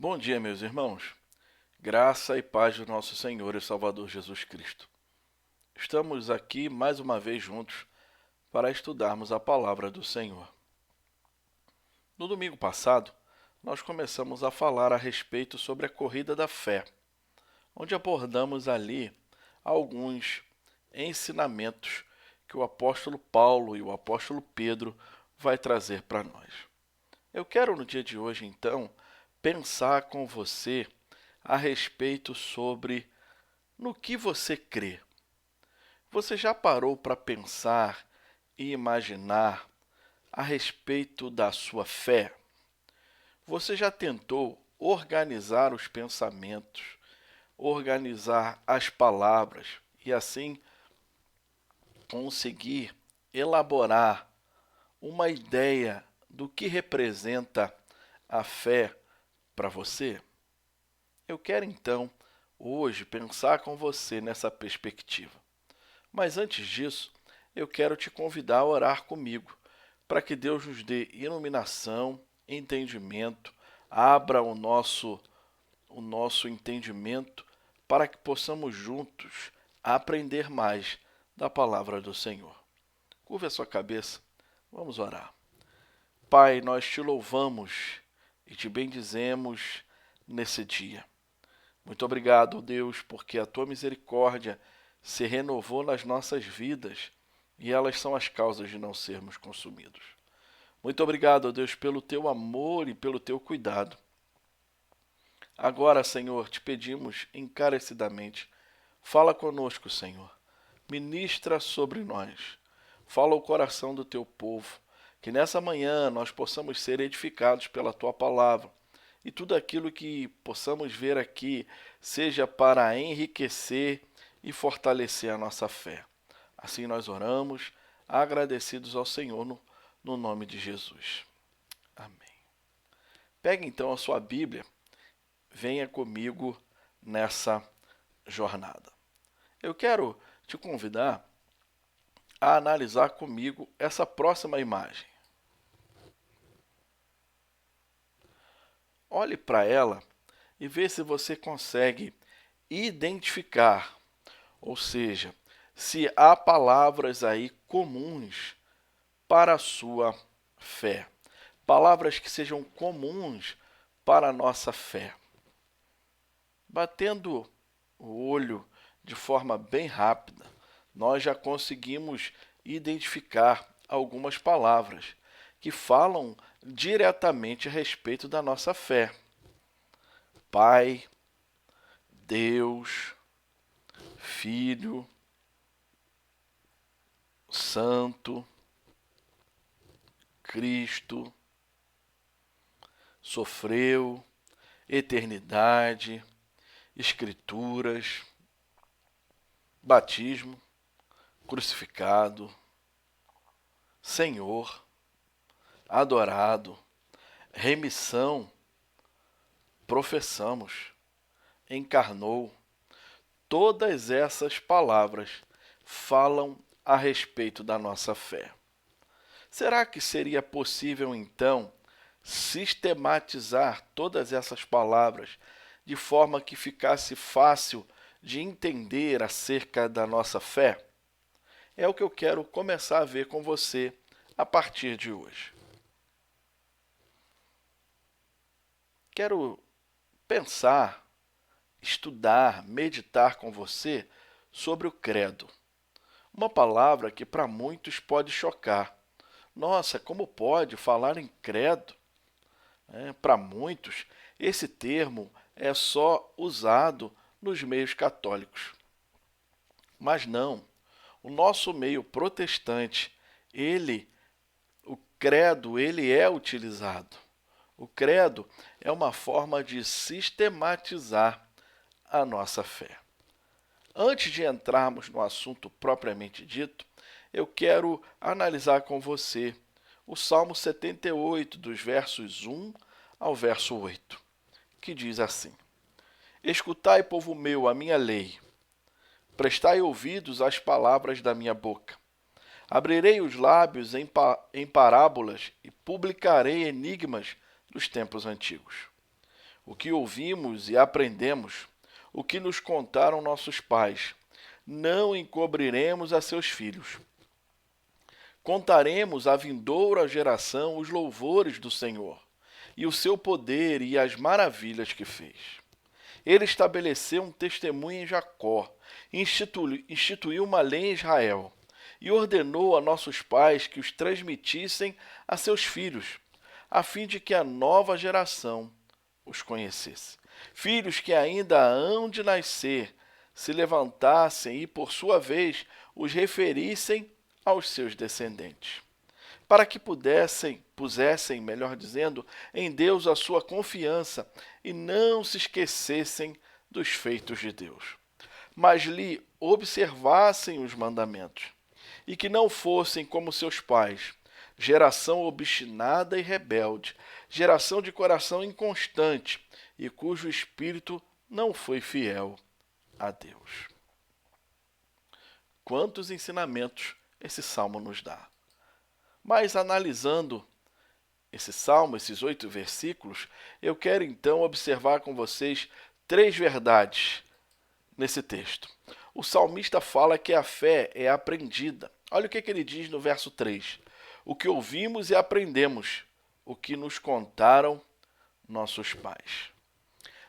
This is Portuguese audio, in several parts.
Bom dia, meus irmãos. Graça e paz do nosso Senhor e Salvador Jesus Cristo. Estamos aqui mais uma vez juntos para estudarmos a palavra do Senhor. No domingo passado, nós começamos a falar a respeito sobre a corrida da fé, onde abordamos ali alguns ensinamentos que o apóstolo Paulo e o apóstolo Pedro vai trazer para nós. Eu quero no dia de hoje, então, pensar com você a respeito sobre no que você crê. Você já parou para pensar e imaginar a respeito da sua fé? Você já tentou organizar os pensamentos, organizar as palavras e assim conseguir elaborar uma ideia do que representa a fé para você? Eu quero então, hoje, pensar com você nessa perspectiva. Mas antes disso, eu quero te convidar a orar comigo, para que Deus nos dê iluminação, entendimento, abra o nosso entendimento, para que possamos juntos aprender mais da palavra do Senhor. Curva a sua cabeça, vamos orar. Pai, nós te louvamos e te bendizemos nesse dia. Muito obrigado, Deus, porque a tua misericórdia se renovou nas nossas vidas e elas são as causas de não sermos consumidos. Muito obrigado, Deus, pelo teu amor e pelo teu cuidado. Agora, Senhor, te pedimos encarecidamente, fala conosco, Senhor. Ministra sobre nós. Fala ao coração do teu povo, que nessa manhã nós possamos ser edificados pela tua palavra. E tudo aquilo que possamos ver aqui seja para enriquecer e fortalecer a nossa fé. Assim nós oramos, agradecidos ao Senhor no nome de Jesus. Amém. Pegue então a sua Bíblia, venha comigo nessa jornada. Eu quero te convidar a analisar comigo essa próxima imagem. Olhe para ela e vê se você consegue identificar, ou seja, se há palavras aí comuns para a sua fé. Palavras que sejam comuns para a nossa fé. Batendo o olho de forma bem rápida, nós já conseguimos identificar algumas palavras que falam diretamente a respeito da nossa fé. Pai, Deus, Filho, Santo, Cristo, sofreu, eternidade, Escrituras, batismo, crucificado, Senhor, adorado, remissão, professamos, encarnou. Todas essas palavras falam a respeito da nossa fé. Será que seria possível, então, sistematizar todas essas palavras de forma que ficasse fácil de entender acerca da nossa fé? É o que eu quero começar a ver com você a partir de hoje. Quero pensar, estudar, meditar com você sobre o credo. Uma palavra que para muitos pode chocar. Nossa, como pode falar em credo? Para muitos, esse termo é só usado nos meios católicos. Mas não, o nosso meio protestante, o credo, ele é utilizado. O credo é uma forma de sistematizar a nossa fé. Antes de entrarmos no assunto propriamente dito, eu quero analisar com você o Salmo 78, dos versos 1 ao verso 8, que diz assim: Escutai, povo meu, a minha lei, prestai ouvidos às palavras da minha boca. Abrirei os lábios em parábolas e publicarei enigmas dos tempos antigos. o que ouvimos e aprendemos, o que nos contaram nossos pais, não encobriremos a seus filhos. Contaremos à vindoura geração os louvores do Senhor, e o seu poder e as maravilhas que fez. Ele estabeleceu um testemunho em Jacó, instituiu uma lei em Israel, e ordenou a nossos pais que os transmitissem a seus filhos, a fim de que a nova geração os conhecesse. Filhos que ainda hão de nascer, se levantassem e, por sua vez, os referissem aos seus descendentes, para que pusessem, melhor dizendo, em Deus a sua confiança e não se esquecessem dos feitos de Deus, mas lhe observassem os mandamentos, e que não fossem como seus pais, geração obstinada e rebelde, geração de coração inconstante, e cujo espírito não foi fiel a Deus. Quantos ensinamentos esse salmo nos dá! Mas analisando esse salmo, esses 8 versículos, eu quero então observar com vocês 3 verdades nesse texto. O salmista fala que a fé é aprendida. Olha o que ele diz no verso 3. O que ouvimos e aprendemos, o que nos contaram nossos pais.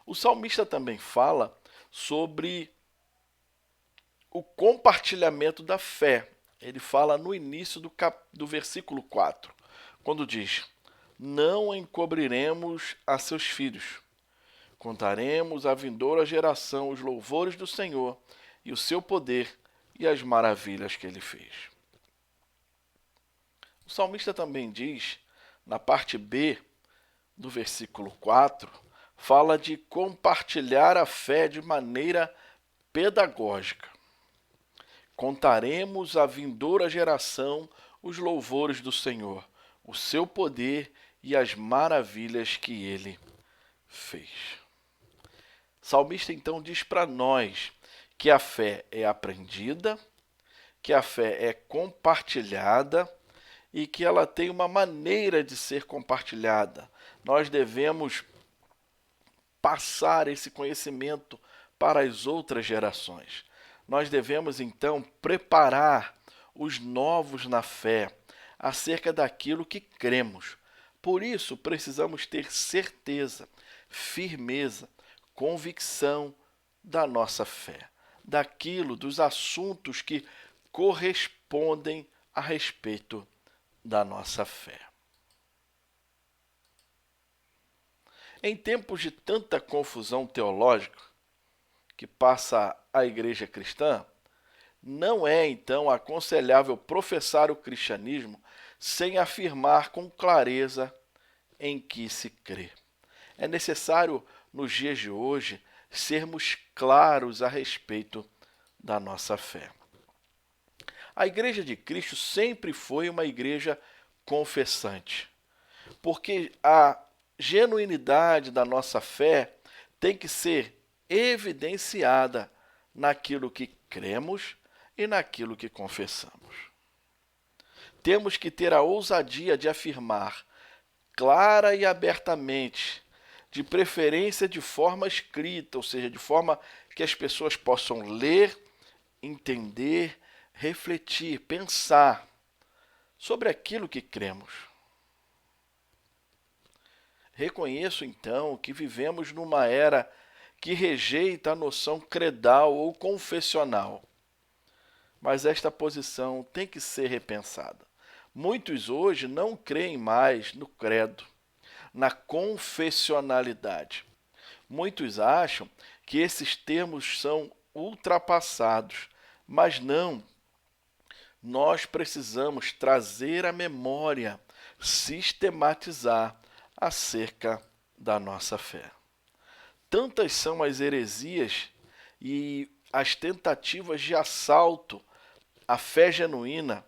O salmista também fala sobre o compartilhamento da fé. Ele fala no início do versículo 4, quando diz: não encobriremos a seus filhos, contaremos à vindoura geração os louvores do Senhor e o seu poder e as maravilhas que ele fez. O salmista também diz, na parte B do versículo 4, fala de compartilhar a fé de maneira pedagógica. Contaremos à vindoura geração os louvores do Senhor, o seu poder e as maravilhas que ele fez. O salmista então diz para nós que a fé é aprendida, que a fé é compartilhada e que ela tem uma maneira de ser compartilhada. Nós devemos passar esse conhecimento para as outras gerações. Nós devemos, então, preparar os novos na fé acerca daquilo que cremos. Por isso, precisamos ter certeza, firmeza, convicção da nossa fé, dos assuntos que correspondem a respeito da nossa fé. Em tempos de tanta confusão teológica que passa a igreja cristã, não é, então, aconselhável professar o cristianismo sem afirmar com clareza em que se crê. É necessário, nos dias de hoje, sermos claros a respeito da nossa fé. A Igreja de Cristo sempre foi uma igreja confessante, porque a genuinidade da nossa fé tem que ser evidenciada naquilo que cremos e naquilo que confessamos. Temos que ter a ousadia de afirmar clara e abertamente, de preferência de forma escrita, ou seja, de forma que as pessoas possam ler, entender, refletir, pensar sobre aquilo que cremos. Reconheço, então, que vivemos numa era que rejeita a noção credal ou confessional. Mas esta posição tem que ser repensada. Muitos hoje não creem mais no credo, na confessionalidade. Muitos acham que esses termos são ultrapassados, mas não. Nós precisamos trazer à memória, sistematizar acerca da nossa fé. Tantas são as heresias e as tentativas de assalto à fé genuína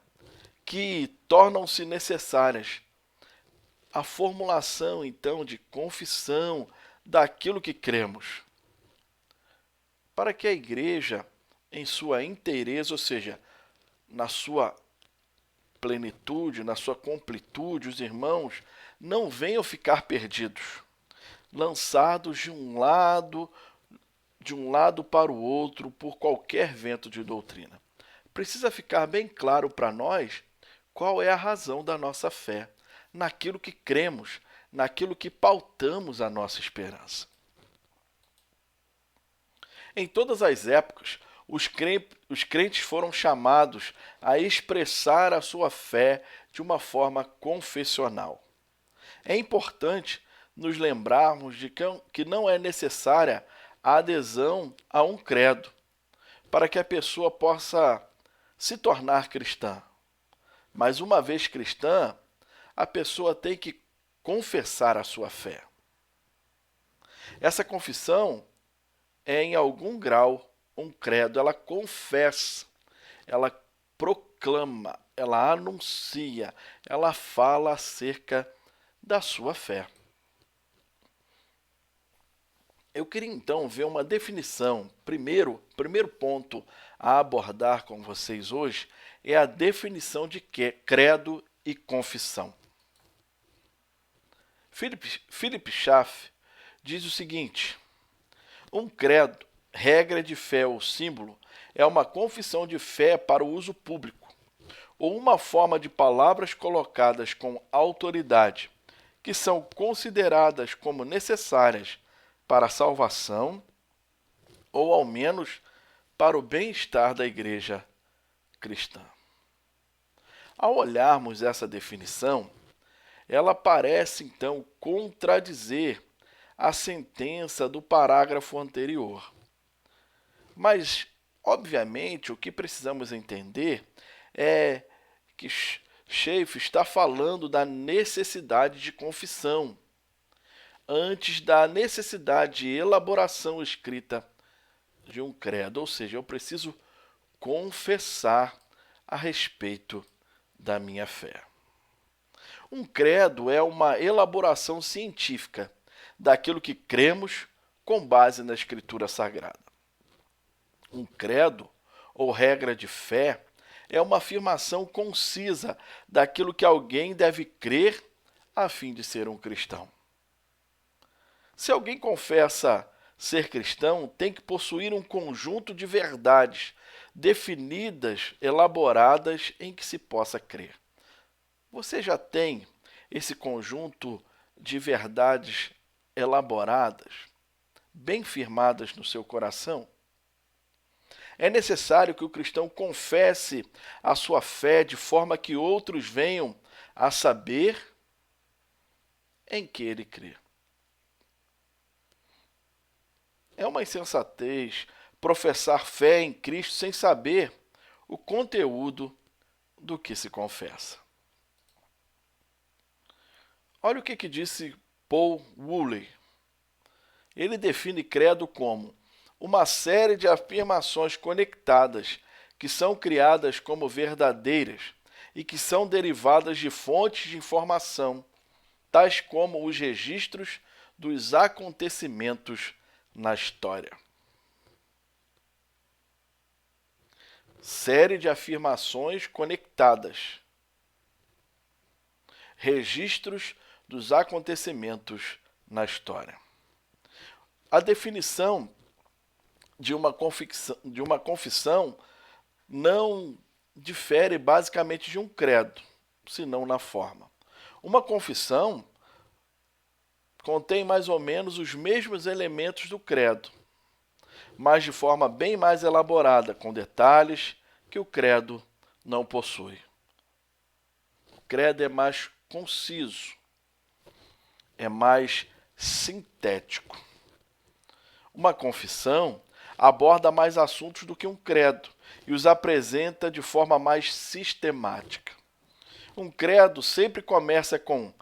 que tornam-se necessárias a formulação, então, de confissão daquilo que cremos, para que a igreja, em sua inteireza, ou seja, na sua plenitude, na sua completude, os irmãos não venham ficar perdidos, lançados de um lado para o outro por qualquer vento de doutrina. Precisa ficar bem claro para nós qual é a razão da nossa fé, naquilo que cremos, naquilo que pautamos a nossa esperança. Em todas as épocas, os crentes foram chamados a expressar a sua fé de uma forma confessional. É importante nos lembrarmos de que não é necessária a adesão a um credo para que a pessoa possa se tornar cristã. Mas uma vez cristã, a pessoa tem que confessar a sua fé. Essa confissão é, em algum grau, um credo. Ela confessa, ela proclama, ela anuncia, ela fala acerca da sua fé. Eu queria então ver uma definição. Primeiro ponto a abordar com vocês hoje é a definição de credo e confissão. Philip Schaff diz o seguinte: um credo, regra de fé ou símbolo, é uma confissão de fé para o uso público, ou uma forma de palavras colocadas com autoridade, que são consideradas como necessárias para a salvação, ou ao menos para o bem-estar da igreja cristã. Ao olharmos essa definição, ela parece então contradizer a sentença do parágrafo anterior. Mas, obviamente, o que precisamos entender é que Schaff está falando da necessidade de confissão, antes da necessidade de elaboração escrita de um credo. Ou seja, eu preciso confessar a respeito da minha fé. Um credo é uma elaboração científica daquilo que cremos com base na Escritura Sagrada. Um credo, ou regra de fé, é uma afirmação concisa daquilo que alguém deve crer a fim de ser um cristão. Se alguém confessa ser cristão, tem que possuir um conjunto de verdades definidas, elaboradas, em que se possa crer. Você já tem esse conjunto de verdades elaboradas, bem firmadas no seu coração? É necessário que o cristão confesse a sua fé de forma que outros venham a saber em que ele crê. É uma insensatez professar fé em Cristo sem saber o conteúdo do que se confessa. Olha o que disse Paul Woolley. Ele define credo como uma série de afirmações conectadas que são criadas como verdadeiras e que são derivadas de fontes de informação, tais como os registros dos acontecimentos na história. Série de afirmações conectadas. Registros dos acontecimentos na história. A definição de uma confissão não difere basicamente de um credo, senão na forma. Uma confissão contém mais ou menos os mesmos elementos do credo, mas de forma bem mais elaborada, com detalhes que o credo não possui. O credo é mais conciso, é mais sintético. Uma confissão aborda mais assuntos do que um credo e os apresenta de forma mais sistemática. Um credo sempre começa com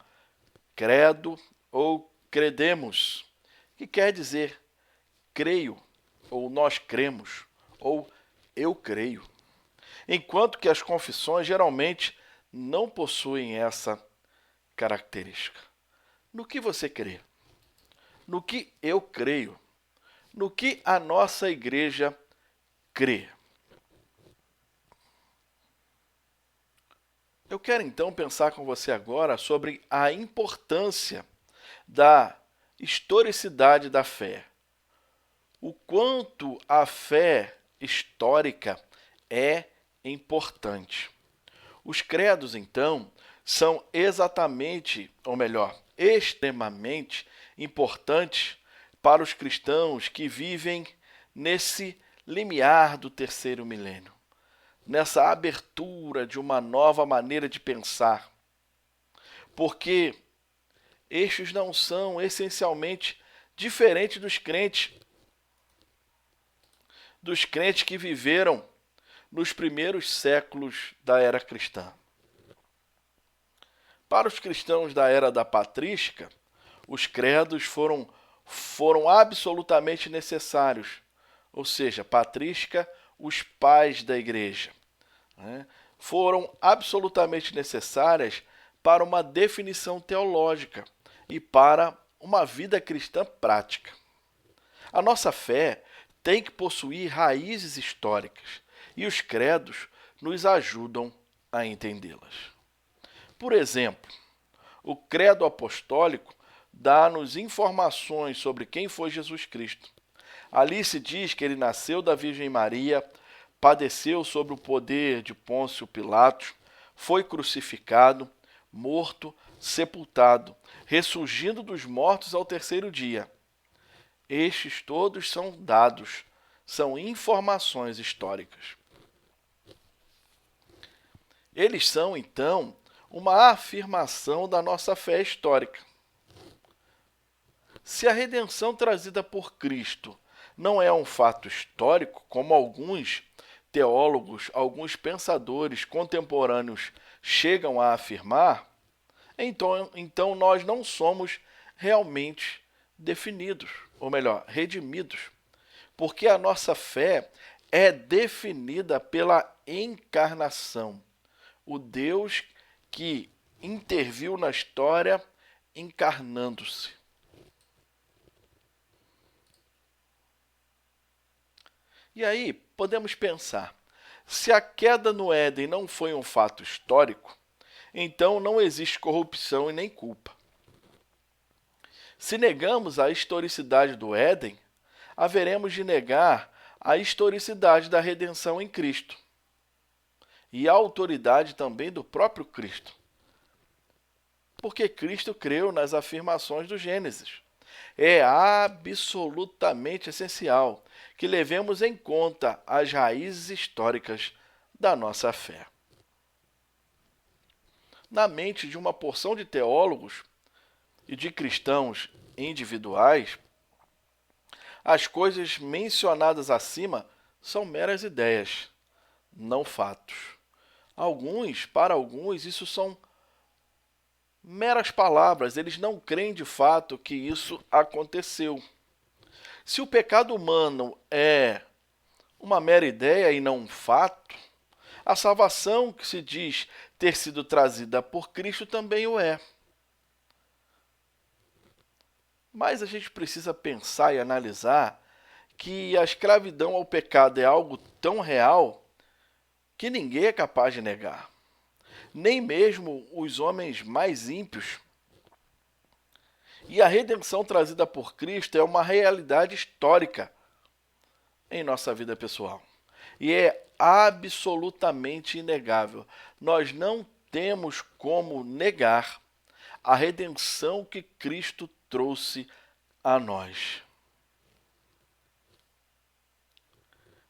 credo ou credemos, que quer dizer creio, ou nós cremos, ou eu creio. Enquanto que as confissões geralmente não possuem essa característica. No que você crê? No que eu creio? No que a nossa igreja crê? Eu quero então pensar com você agora sobre a importância da Historicidade da fé. O quanto a fé histórica é importante. Os credos, então, são exatamente, ou melhor, extremamente importantes para os cristãos que vivem nesse limiar do terceiro milênio, nessa abertura de uma nova maneira de pensar, porque estes não são essencialmente diferentes dos crentes que viveram nos primeiros séculos da era cristã. Para os cristãos da era da patrística, os credos foram absolutamente necessários, ou seja, patrística, os pais da igreja, né? Foram absolutamente necessárias para uma definição teológica e para uma vida cristã prática. A nossa fé tem que possuir raízes históricas e os credos nos ajudam a entendê-las. Por exemplo, o credo apostólico dá-nos informações sobre quem foi Jesus Cristo. Ali se diz que ele nasceu da Virgem Maria, padeceu sob o poder de Pôncio Pilatos, foi crucificado, morto, sepultado, ressurgindo dos mortos ao terceiro dia. Estes todos são dados, são informações históricas. Eles são, então, uma afirmação da nossa fé histórica. Se a redenção trazida por Cristo não é um fato histórico, como alguns teólogos, alguns pensadores contemporâneos chegam a afirmar, então nós não somos realmente definidos, ou melhor, redimidos, porque a nossa fé é definida pela encarnação, o Deus que interviu na história encarnando-se. E aí, podemos pensar, se a queda no Éden não foi um fato histórico, então não existe corrupção e nem culpa. Se negamos a historicidade do Éden, haveremos de negar a historicidade da redenção em Cristo e a autoridade também do próprio Cristo. Porque Cristo creu nas afirmações do Gênesis. É absolutamente essencial que levemos em conta as raízes históricas da nossa fé. Na mente de uma porção de teólogos e de cristãos individuais, as coisas mencionadas acima são meras ideias, não fatos. Para alguns, isso são meras palavras, eles não creem de fato que isso aconteceu. Se o pecado humano é uma mera ideia e não um fato, a salvação que se diz ter sido trazida por Cristo também o é. Mas a gente precisa pensar e analisar que a escravidão ao pecado é algo tão real que ninguém é capaz de negar. Nem mesmo os homens mais ímpios. E a redenção trazida por Cristo é uma realidade histórica em nossa vida pessoal. E é absolutamente inegável. Nós não temos como negar a redenção que Cristo trouxe a nós.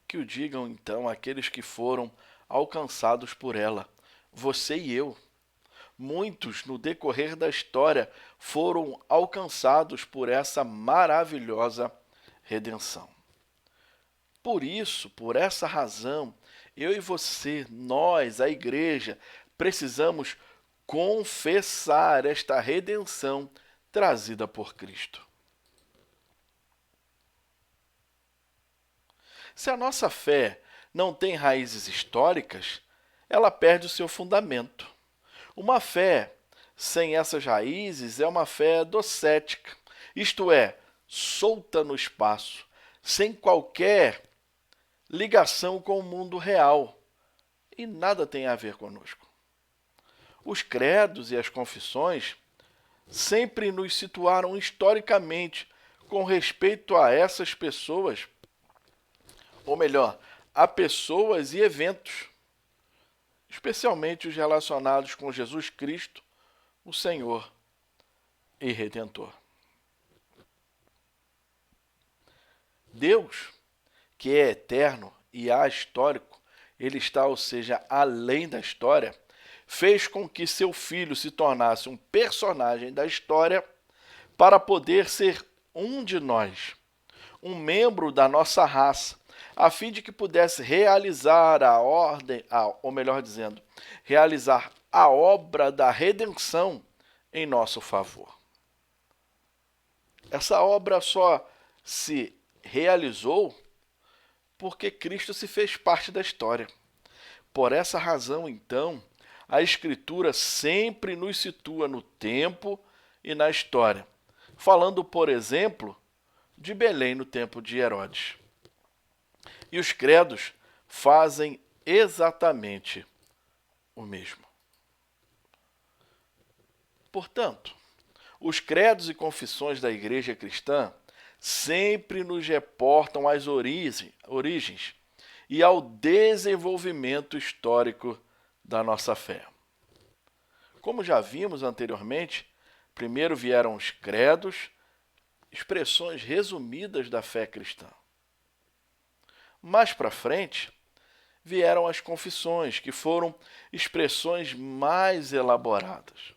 Que o digam, então, aqueles que foram alcançados por ela, você e eu. Muitos, no decorrer da história, foram alcançados por essa maravilhosa redenção. Por isso, por essa razão, eu e você, nós, a igreja, precisamos confessar esta redenção trazida por Cristo. Se a nossa fé não tem raízes históricas, ela perde o seu fundamento. Uma fé sem essas raízes é uma fé docética, isto é, solta no espaço, sem qualquer ligação com o mundo real, e nada tem a ver conosco. Os credos e as confissões sempre nos situaram historicamente com respeito a essas pessoas, ou melhor, a pessoas e eventos, especialmente os relacionados com Jesus Cristo, o Senhor e Redentor. Deus, que é eterno e ahistórico, ele está, ou seja, além da história, fez com que seu filho se tornasse um personagem da história para poder ser um de nós, um membro da nossa raça, a fim de que pudesse realizar a ordem, ou melhor dizendo, realizar a obra da redenção em nosso favor. Essa obra só se realizou porque Cristo se fez parte da história. Por essa razão, então, a Escritura sempre nos situa no tempo e na história, falando, por exemplo, de Belém no tempo de Herodes. E os credos fazem exatamente o mesmo. Portanto, os credos e confissões da Igreja cristã sempre nos reportam às origens e ao desenvolvimento histórico da nossa fé. Como já vimos anteriormente, primeiro vieram os credos, expressões resumidas da fé cristã. Mais para frente, vieram as confissões, que foram expressões mais elaboradas,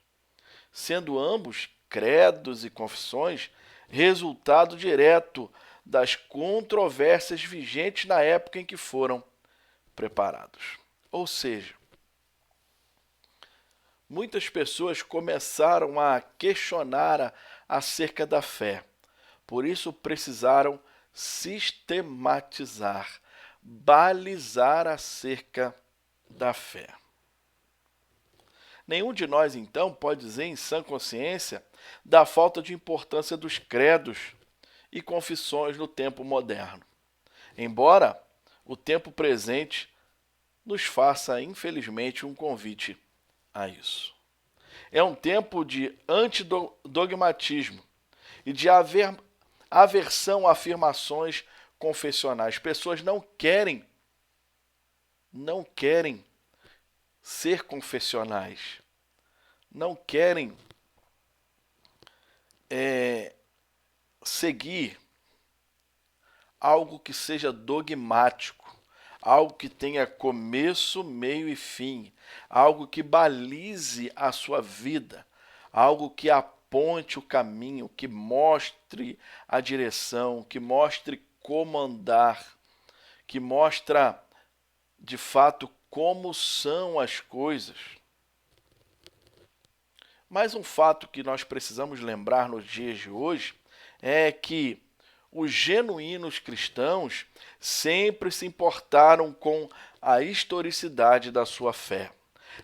sendo ambos, credos e confissões, resultado direto das controvérsias vigentes na época em que foram preparados. Ou seja, muitas pessoas começaram a questionar acerca da fé. Por isso precisaram sistematizar, balizar acerca da fé. Nenhum de nós, então, pode dizer em sã consciência da falta de importância dos credos e confissões no tempo moderno, embora o tempo presente nos faça, infelizmente, um convite a isso. É um tempo de antidogmatismo e de aversão a afirmações confessionais. Pessoas não querem ser confessionais, não querem seguir algo que seja dogmático, algo que tenha começo, meio e fim, algo que balize a sua vida, algo que aponte o caminho, que mostre a direção, que mostre como andar, que mostra de fato como são as coisas. Mas um fato que nós precisamos lembrar nos dias de hoje é que os genuínos cristãos sempre se importaram com a historicidade da sua fé.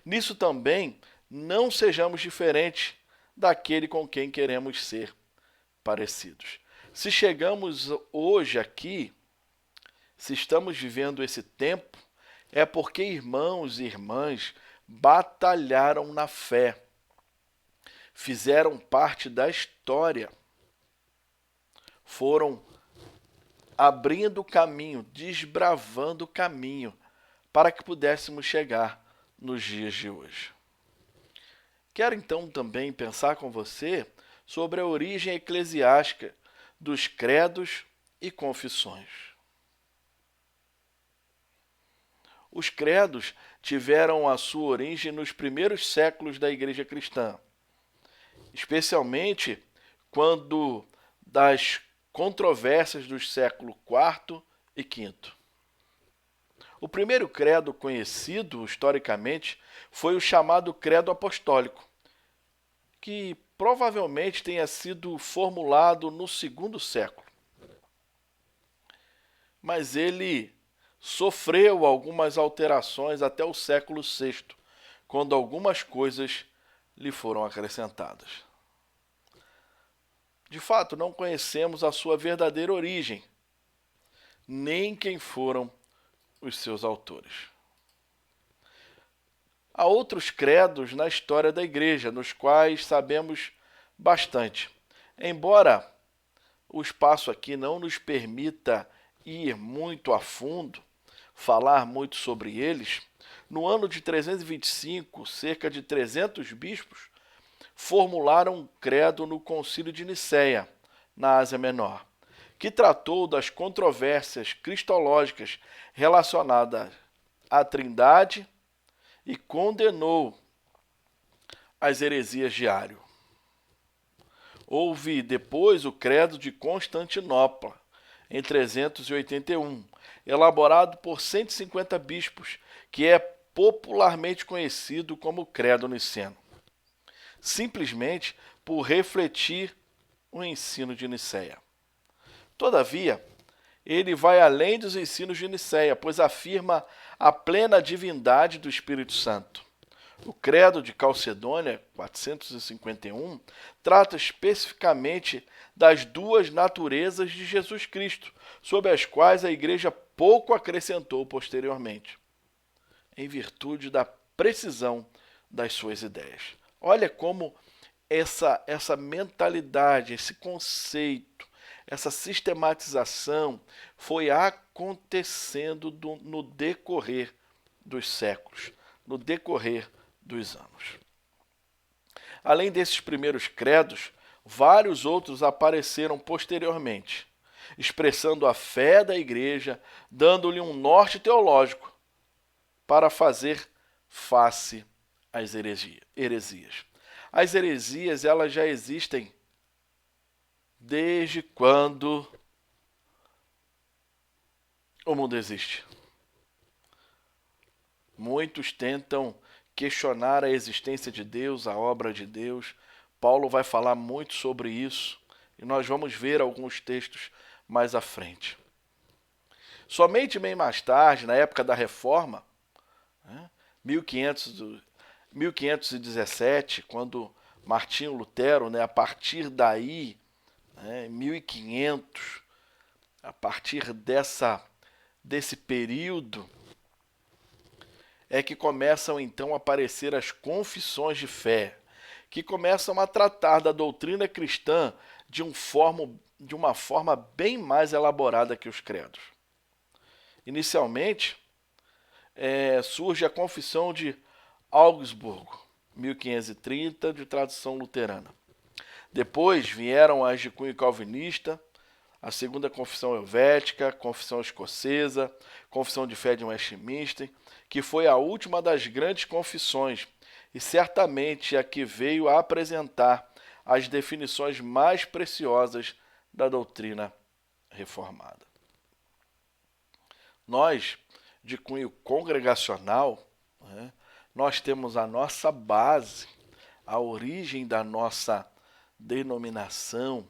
Nisso também não sejamos diferentes daquele com quem queremos ser parecidos. Se chegamos hoje aqui, se estamos vivendo esse tempo, é porque irmãos e irmãs batalharam na fé, fizeram parte da história, foram abrindo o caminho, desbravando o caminho para que pudéssemos chegar nos dias de hoje. Quero então também pensar com você sobre a origem eclesiástica dos credos e confissões. Os credos tiveram a sua origem nos primeiros séculos da Igreja cristã, especialmente quando das controvérsias dos séculos IV e V. O primeiro credo conhecido historicamente foi o chamado Credo Apostólico, que provavelmente tenha sido formulado no segundo século. Mas ele sofreu algumas alterações até o século VI, quando algumas coisas lhe foram acrescentadas. De fato, não conhecemos a sua verdadeira origem, nem quem foram os seus autores. Há outros credos na história da Igreja, nos quais sabemos bastante. Embora o espaço aqui não nos permita ir muito a fundo, falar muito sobre eles, no ano de 325, cerca de 300 bispos formularam um credo no Concílio de Nicéia, na Ásia Menor, que tratou das controvérsias cristológicas relacionadas à Trindade e condenou as heresias de Ário. Houve depois o Credo de Constantinopla, em 381, elaborado por 150 bispos, que é popularmente conhecido como Credo Niceno, simplesmente por refletir o ensino de Nicéia. Todavia, ele vai além dos ensinos de Nicéia, pois afirma a plena divindade do Espírito Santo. O Credo de Calcedônia, 451, trata especificamente das duas naturezas de Jesus Cristo, sobre as quais a Igreja pouco acrescentou posteriormente, em virtude da precisão das suas ideias. Olha como essa mentalidade, esse conceito, essa sistematização foi acontecendo no decorrer dos séculos, no decorrer dos anos. Além desses primeiros credos, vários outros apareceram posteriormente, expressando a fé da Igreja, dando-lhe um norte teológico para fazer face às heresias. As heresias, elas já existem desde quando o mundo existe. Muitos tentam questionar a existência de Deus, a obra de Deus. Paulo vai falar muito sobre isso e nós vamos ver alguns textos mais à frente. Somente bem mais tarde, na época da Reforma, 1517, quando Martinho Lutero, a partir daí, em 1500, a partir desse período, é que começam então a aparecer as confissões de fé, que começam a tratar da doutrina cristã de uma forma bem mais elaborada que os credos. Inicialmente, surge a Confissão de Augsburgo, 1530, de tradição luterana. Depois vieram as de cunho calvinista, a Segunda Confissão Helvética, Confissão Escocesa, Confissão de Fé de Westminster, que foi a última das grandes confissões e certamente a que veio a apresentar as definições mais preciosas da doutrina reformada. Nós, de cunho congregacional, nós temos a nossa base, a origem da nossa denominação.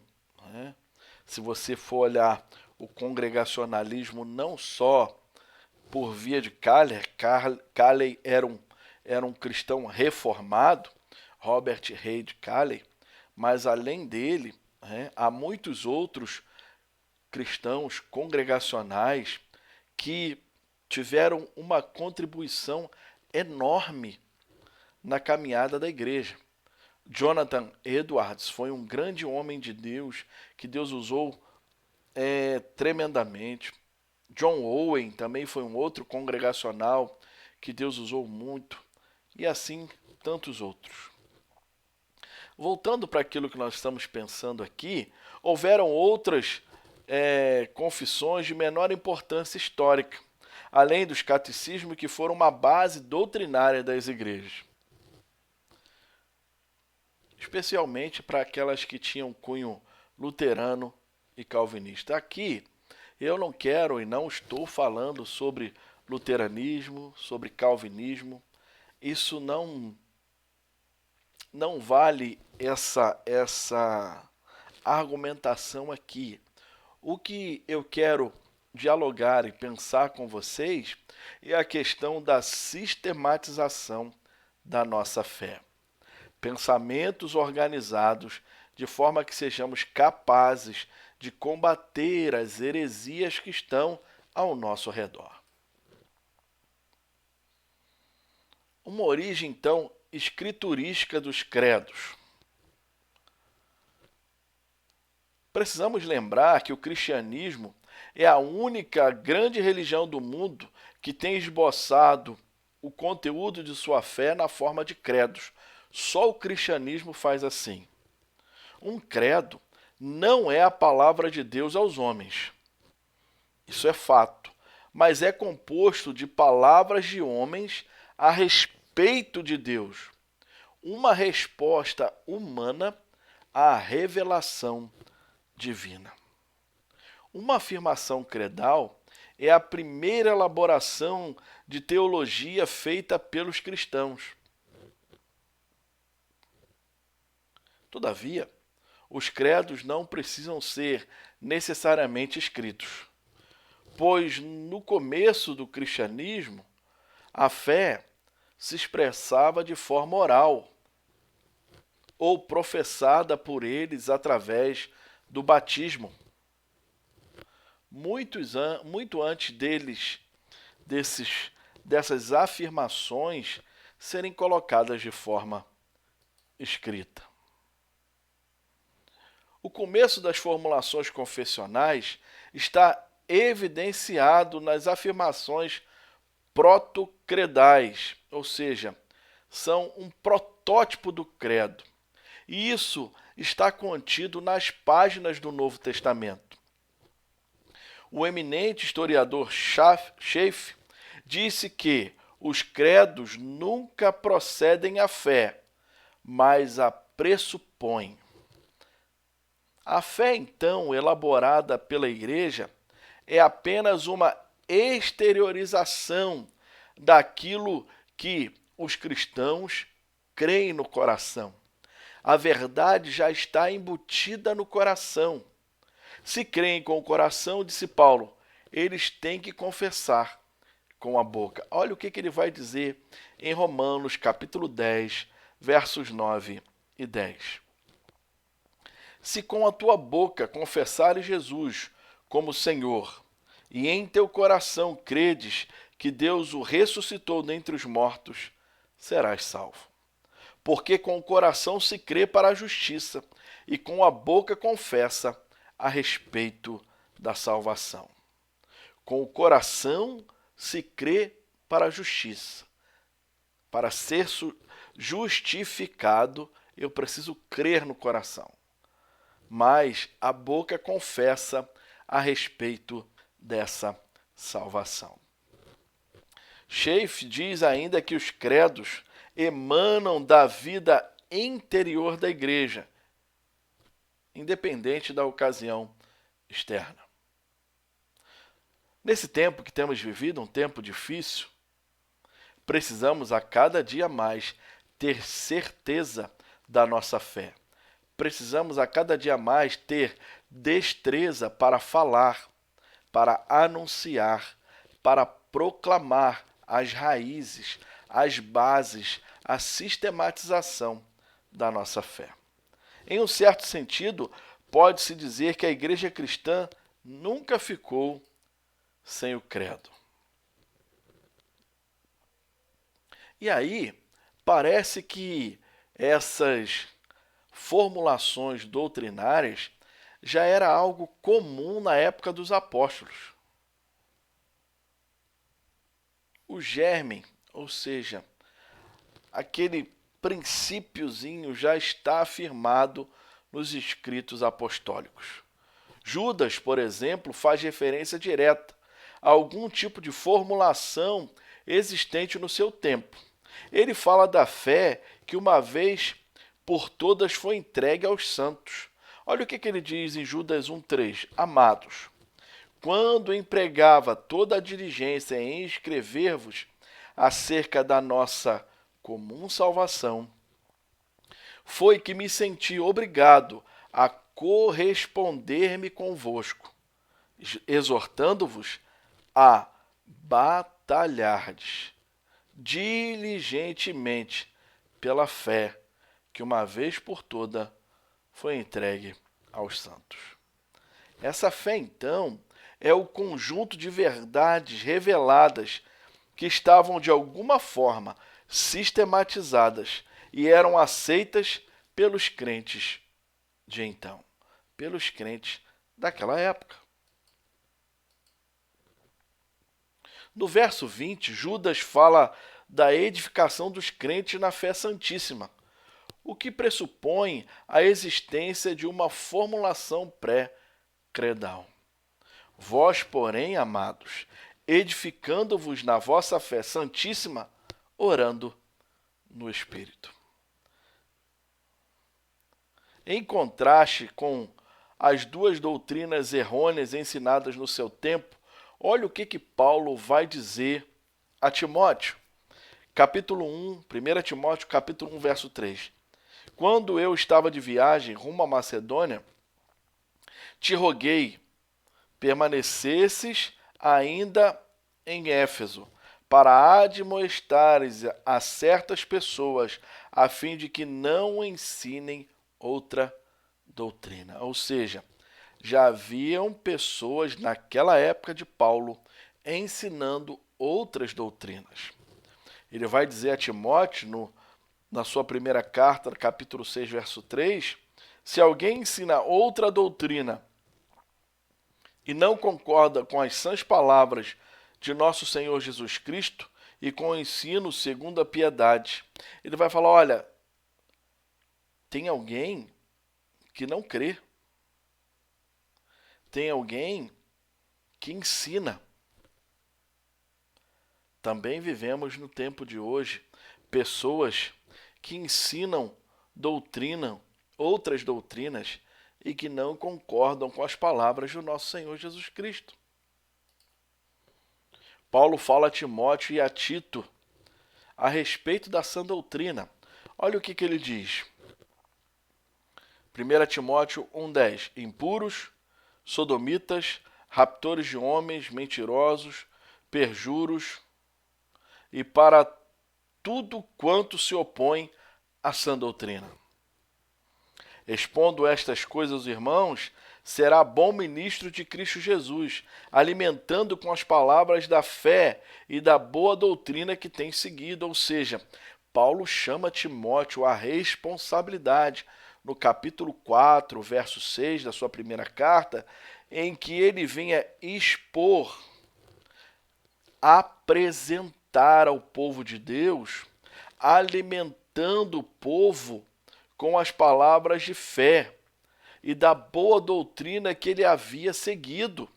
Se você for olhar o congregacionalismo não só por via de Calley era um cristão reformado, Robert Reid Calley, mas além dele, há muitos outros cristãos congregacionais que tiveram uma contribuição enorme na caminhada da igreja. Jonathan Edwards foi um grande homem de Deus, que Deus usou tremendamente. John Owen também foi um outro congregacional que Deus usou muito. E assim, tantos outros. Voltando para aquilo que nós estamos pensando aqui, houveram outras confissões de menor importância histórica, além dos catecismos que foram uma base doutrinária das igrejas. Especialmente para aquelas que tinham cunho luterano e calvinista. Aqui, eu não quero e não estou falando sobre luteranismo, sobre calvinismo. Isso não vale essa argumentação aqui. O que eu quero dialogar e pensar com vocês é a questão da sistematização da nossa fé. Pensamentos organizados de forma que sejamos capazes de combater as heresias que estão ao nosso redor. Uma origem, então, escriturística dos credos. Precisamos lembrar que o cristianismo é a única grande religião do mundo que tem esboçado o conteúdo de sua fé na forma de credos. Só o cristianismo faz assim. Um credo não é a palavra de Deus aos homens. Isso é fato. Mas é composto de palavras de homens a respeito de Deus. Uma resposta humana à revelação divina. Uma afirmação credal é a primeira elaboração de teologia feita pelos cristãos. Todavia, os credos não precisam ser necessariamente escritos, pois no começo do cristianismo, a fé se expressava de forma oral ou professada por eles através do batismo. Muito antes dessas afirmações serem colocadas de forma escrita. O começo das formulações confessionais está evidenciado nas afirmações protocredais, ou seja, são um protótipo do credo. E isso está contido nas páginas do Novo Testamento. O eminente historiador Schaff disse que os credos nunca procedem à fé, mas a pressupõem. A fé, então, elaborada pela Igreja, é apenas uma exteriorização daquilo que os cristãos creem no coração. A verdade já está embutida no coração. Se creem com o coração, disse Paulo, eles têm que confessar com a boca. Olha o que ele vai dizer em Romanos, capítulo 10, versos 9 e 10. Se com a tua boca confessares Jesus como Senhor, e em teu coração credes que Deus o ressuscitou dentre os mortos, serás salvo. Porque com o coração se crê para a justiça, e com a boca confessa a respeito da salvação. Com o coração se crê para a justiça. Para ser justificado, eu preciso crer no coração. Mas a boca confessa a respeito dessa salvação. Schaff diz ainda que os credos emanam da vida interior da igreja, independente da ocasião externa. Nesse tempo que temos vivido, um tempo difícil, precisamos a cada dia mais ter certeza da nossa fé. Precisamos a cada dia mais ter destreza para falar, para anunciar, para proclamar as raízes, as bases, a sistematização da nossa fé. Em um certo sentido, pode-se dizer que a igreja cristã nunca ficou sem o credo. E aí, parece que essas formulações doutrinárias já era algo comum na época dos apóstolos. O germe, ou seja, aquele princípiozinho já está afirmado nos escritos apostólicos. Judas, por exemplo, faz referência direta a algum tipo de formulação existente no seu tempo. Ele fala da fé que uma vez por todas foi entregue aos santos. Olha o que ele diz em Judas 1,3. Amados, quando empregava toda a diligência em escrever-vos acerca da nossa comum salvação, foi que me senti obrigado a corresponder-me convosco, exortando-vos a batalhardes diligentemente pela fé que uma vez por toda foi entregue aos santos. Essa fé, então, é o conjunto de verdades reveladas que estavam de alguma forma sistematizadas e eram aceitas pelos crentes de então. pelos crentes daquela época. No verso 20, Judas fala da edificação dos crentes na fé santíssima, o que pressupõe a existência de uma formulação pré-credal. Vós, porém, amados, edificando-vos na vossa fé santíssima, orando no Espírito. Em contraste com as duas doutrinas errôneas ensinadas no seu tempo, olha o que Paulo vai dizer a Timóteo. Capítulo 1, 1 Timóteo, capítulo 1, verso 3. Quando eu estava de viagem rumo à Macedônia, te roguei, permanecesses ainda em Éfeso, para admoestares a certas pessoas, a fim de que não ensinem outra doutrina. Ou seja, já haviam pessoas naquela época de Paulo ensinando outras doutrinas. Ele vai dizer a Timóteo, na sua primeira carta, capítulo 6, verso 3, se alguém ensina outra doutrina e não concorda com as sãs palavras de nosso Senhor Jesus Cristo e com o ensino segundo a piedade, ele vai falar, olha, tem alguém que não crê. Tem alguém que ensina. Também vivemos no tempo de hoje pessoas que ensinam outras doutrinas e que não concordam com as palavras do nosso Senhor Jesus Cristo. Paulo fala a Timóteo e a Tito a respeito da sã doutrina. Olha o que ele diz. 1 Timóteo 1,10. Impuros, sodomitas, raptores de homens, mentirosos, perjuros, e para tudo quanto se opõe à sã doutrina. Expondo estas coisas, irmãos, será bom ministro de Cristo Jesus, alimentando com as palavras da fé e da boa doutrina que tem seguido. Ou seja, Paulo chama Timóteo à responsabilidade, no capítulo 4, verso 6 da sua primeira carta, em que ele vinha expor, apresentar ao povo de Deus, alimentando o povo com as palavras de fé e da boa doutrina que ele havia seguido.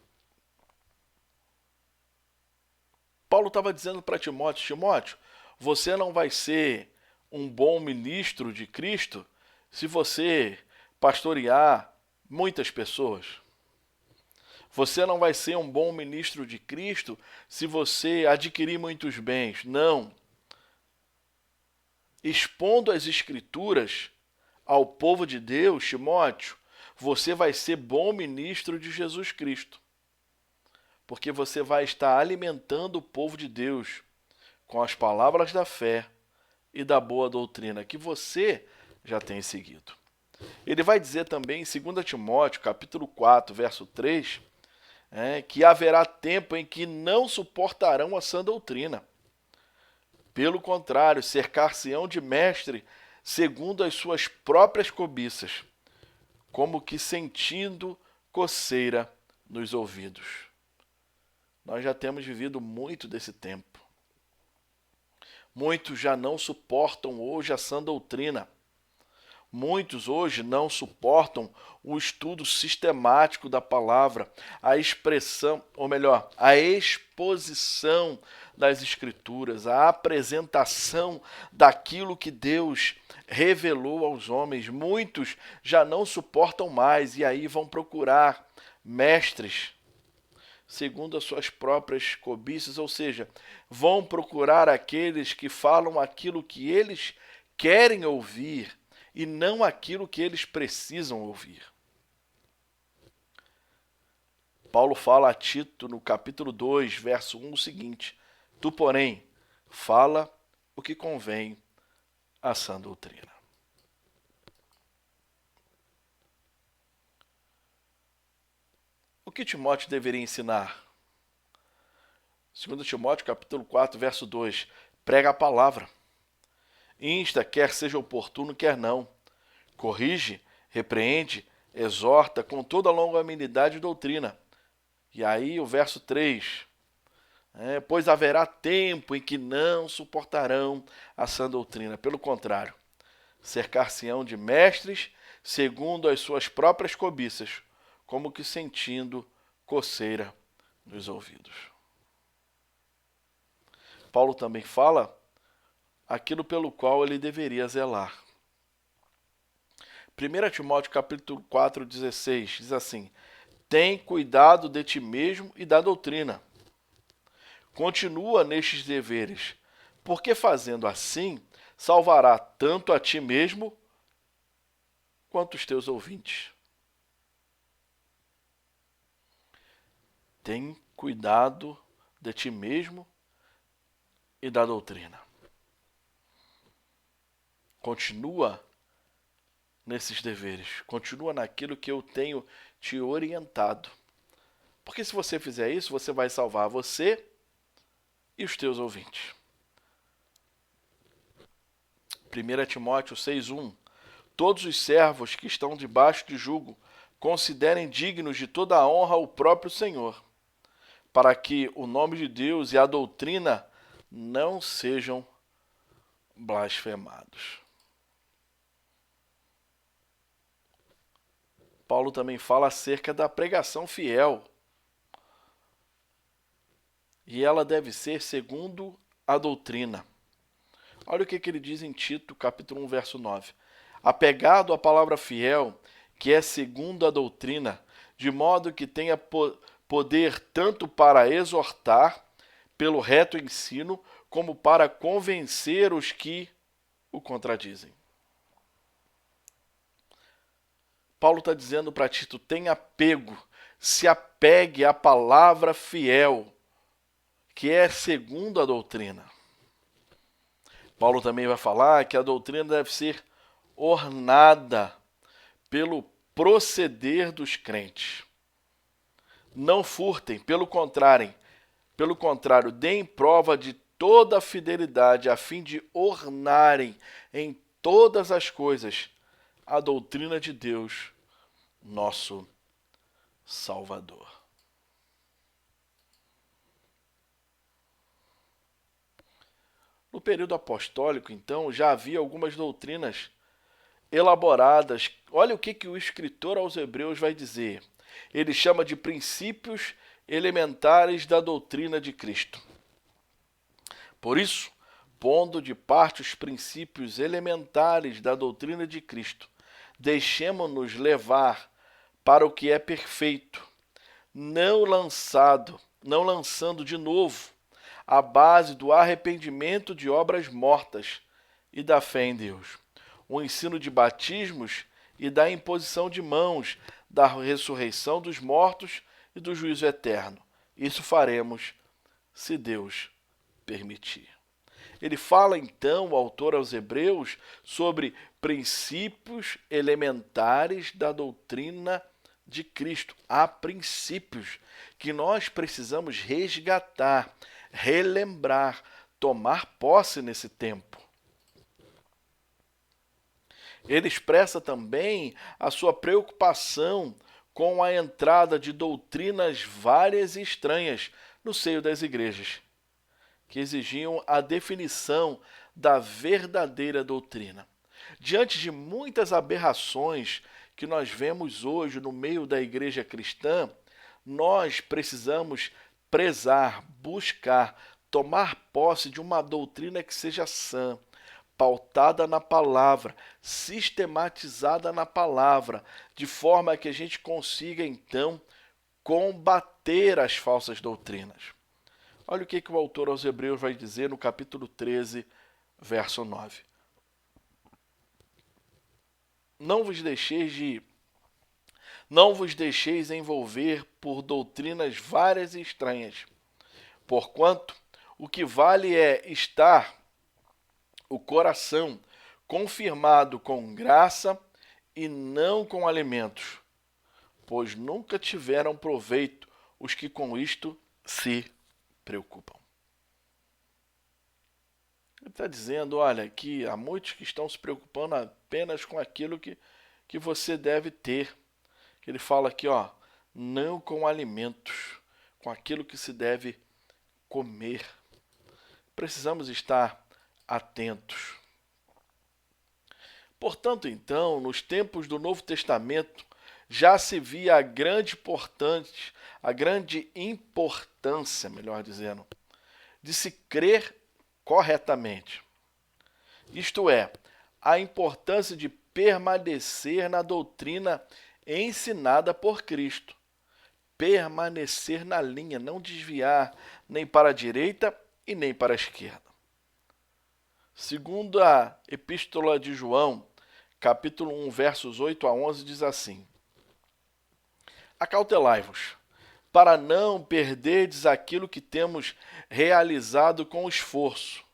Paulo estava dizendo para Timóteo, Timóteo, você não vai ser um bom ministro de Cristo se você pastorear muitas pessoas. Você não vai ser um bom ministro de Cristo se você adquirir muitos bens. Não. Expondo as Escrituras ao povo de Deus, Timóteo, você vai ser bom ministro de Jesus Cristo. Porque você vai estar alimentando o povo de Deus com as palavras da fé e da boa doutrina que você já tem seguido. Ele vai dizer também em 2 Timóteo, capítulo 4, verso 3, que haverá tempo em que não suportarão a sã doutrina. Pelo contrário, cercar-se-ão de mestre segundo as suas próprias cobiças, como que sentindo coceira nos ouvidos. Nós já temos vivido muito desse tempo. Muitos já não suportam hoje a sã doutrina. Muitos hoje não suportam o estudo sistemático da palavra, a expressão, ou melhor, a exposição das Escrituras, a apresentação daquilo que Deus revelou aos homens. Muitos já não suportam mais e aí vão procurar mestres segundo as suas próprias cobiças, ou seja, vão procurar aqueles que falam aquilo que eles querem ouvir e não aquilo que eles precisam ouvir. Paulo fala a Tito no capítulo 2, verso 1, o seguinte: tu, porém, fala o que convém à sã doutrina. O que Timóteo deveria ensinar? 2 Timóteo capítulo 4, verso 2, prega a palavra. Insta, quer seja oportuno, quer não. Corrige, repreende, exorta com toda a longanimidade e doutrina. E aí o verso 3, pois haverá tempo em que não suportarão a sã doutrina. Pelo contrário, cercar-se-ão de mestres segundo as suas próprias cobiças, como que sentindo coceira nos ouvidos. Paulo também fala aquilo pelo qual ele deveria zelar. 1 Timóteo capítulo 4, 16, diz assim: tem cuidado de ti mesmo e da doutrina. Continua nestes deveres, porque fazendo assim, salvará tanto a ti mesmo quanto os teus ouvintes. Tem cuidado de ti mesmo e da doutrina. Continua nesses deveres, continua naquilo que eu tenho te orientado. Porque se você fizer isso, você vai salvar você e os teus ouvintes. 1 Timóteo 6,1 todos os servos que estão debaixo de jugo considerem dignos de toda a honra o próprio Senhor, para que o nome de Deus e a doutrina não sejam blasfemados. Paulo também fala acerca da pregação fiel. E ela deve ser segundo a doutrina. Olha o que ele diz em Tito, capítulo 1, verso 9. Apegado à palavra fiel, que é segundo a doutrina, de modo que tenha poder tanto para exortar, pelo reto ensino, como para convencer os que o contradizem. Paulo está dizendo para Tito, tenha apego, se apegue à palavra fiel, que é segundo a doutrina. Paulo também vai falar que a doutrina deve ser ornada pelo proceder dos crentes. Não furtem, pelo contrário, deem prova de toda a fidelidade, a fim de ornarem em todas as coisas a doutrina de Deus, nosso Salvador. No período apostólico, então, já havia algumas doutrinas elaboradas. Olha o que o escritor aos Hebreus vai dizer. Ele chama de princípios elementares da doutrina de Cristo. Por isso, pondo de parte os princípios elementares da doutrina de Cristo, deixemo-nos levar para o que é perfeito, não lançando de novo a base do arrependimento de obras mortas e da fé em Deus, o ensino de batismos e da imposição de mãos, da ressurreição dos mortos e do juízo eterno. Isso faremos, se Deus permitir. Ele fala então, o autor aos Hebreus, sobre princípios elementares da doutrina de Cristo. Há princípios que nós precisamos resgatar, relembrar, tomar posse nesse tempo. Ele expressa também a sua preocupação com a entrada de doutrinas várias e estranhas no seio das igrejas, que exigiam a definição da verdadeira doutrina. Diante de muitas aberrações que nós vemos hoje no meio da igreja cristã, nós precisamos prezar, buscar, tomar posse de uma doutrina que seja sã, pautada na palavra, sistematizada na palavra, de forma que a gente consiga, então, combater as falsas doutrinas. Olha o que o autor aos Hebreus vai dizer no capítulo 13, verso 9. Não vos deixeis envolver por doutrinas várias e estranhas, porquanto o que vale é estar o coração confirmado com graça e não com alimentos, pois nunca tiveram proveito os que com isto se preocupam. Ele está dizendo, olha, que há muitos que estão se preocupando apenas com aquilo que você deve ter. Ele fala aqui, ó, não com alimentos, com aquilo que se deve comer. Precisamos estar atentos. Portanto, então, nos tempos do Novo Testamento, já se via a grande importância, melhor dizendo, de se crer corretamente. Isto é, a importância de permanecer na doutrina ensinada por Cristo. Permanecer na linha, não desviar nem para a direita e nem para a esquerda. Segundo a Epístola de João, capítulo 1, versos 8 a 11, diz assim: Acautelai-vos, para não perderdes aquilo que temos realizado com esforço,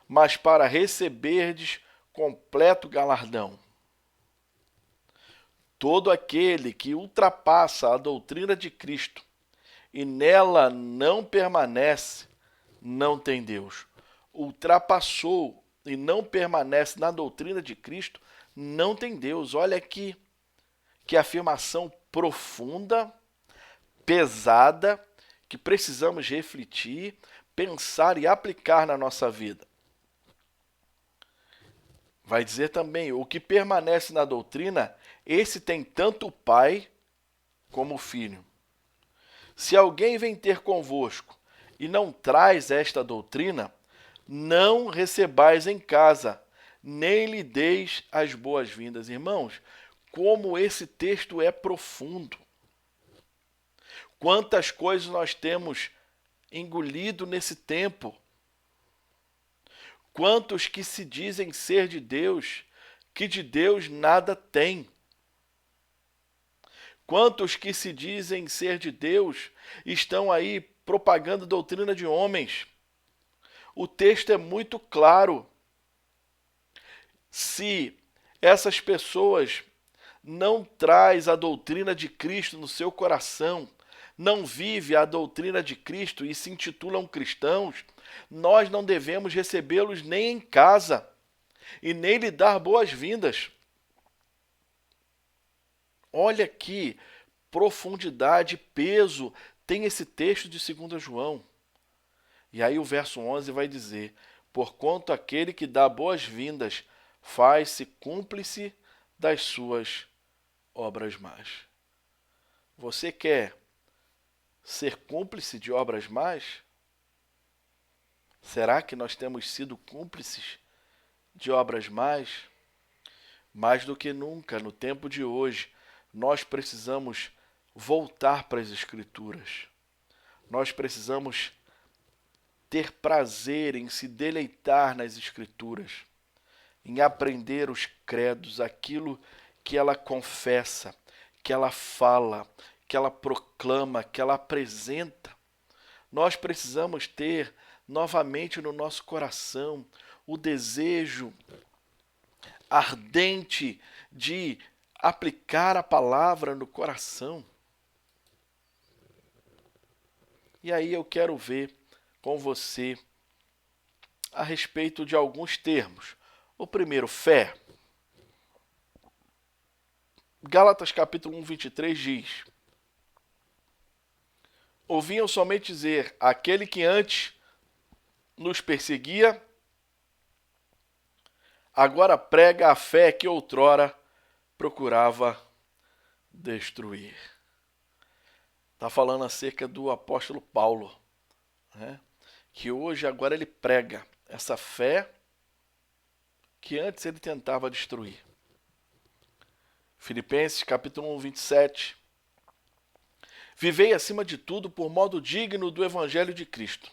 mas para receberdes completo galardão. Todo aquele que ultrapassa a doutrina de Cristo e nela não permanece, não tem Deus. Ultrapassou e não permanece na doutrina de Cristo, não tem Deus. Olha aqui que afirmação profunda, pesada, que precisamos refletir, pensar e aplicar na nossa vida. Vai dizer também, o que permanece na doutrina, esse tem tanto o Pai como o Filho. Se alguém vem ter convosco e não traz esta doutrina, não recebais em casa, nem lhe deis as boas-vindas. Irmãos, como esse texto é profundo. Quantas coisas nós temos engolido nesse tempo. Quantos que se dizem ser de Deus, que de Deus nada têm. Quantos que se dizem ser de Deus estão aí propagando doutrina de homens. O texto é muito claro. Se essas pessoas não traz a doutrina de Cristo no seu coração, não vive a doutrina de Cristo e se intitulam cristãos, nós não devemos recebê-los nem em casa e nem lhe dar boas-vindas. Olha que profundidade, peso tem esse texto de 2 João. E aí o verso 11 vai dizer: porquanto aquele que dá boas-vindas faz-se cúmplice das suas obras más. Você quer ser cúmplice de obras más? Será que nós temos sido cúmplices de obras más? Mais do que nunca, no tempo de hoje, nós precisamos voltar para as Escrituras. Nós precisamos ter prazer em se deleitar nas Escrituras, em aprender os credos, aquilo que ela confessa, que ela fala, que ela proclama, que ela apresenta. Nós precisamos ter novamente no nosso coração o desejo ardente de aplicar a palavra no coração. E aí eu quero ver com você a respeito de alguns termos. O primeiro, fé. Gálatas capítulo 1, 23 diz: ouviam somente dizer, aquele que antes nos perseguia, agora prega a fé que outrora procurava destruir. Está falando acerca do apóstolo Paulo, né? Que hoje, agora ele prega essa fé que antes ele tentava destruir. Filipenses capítulo 1, 27. Vivei acima de tudo por modo digno do evangelho de Cristo.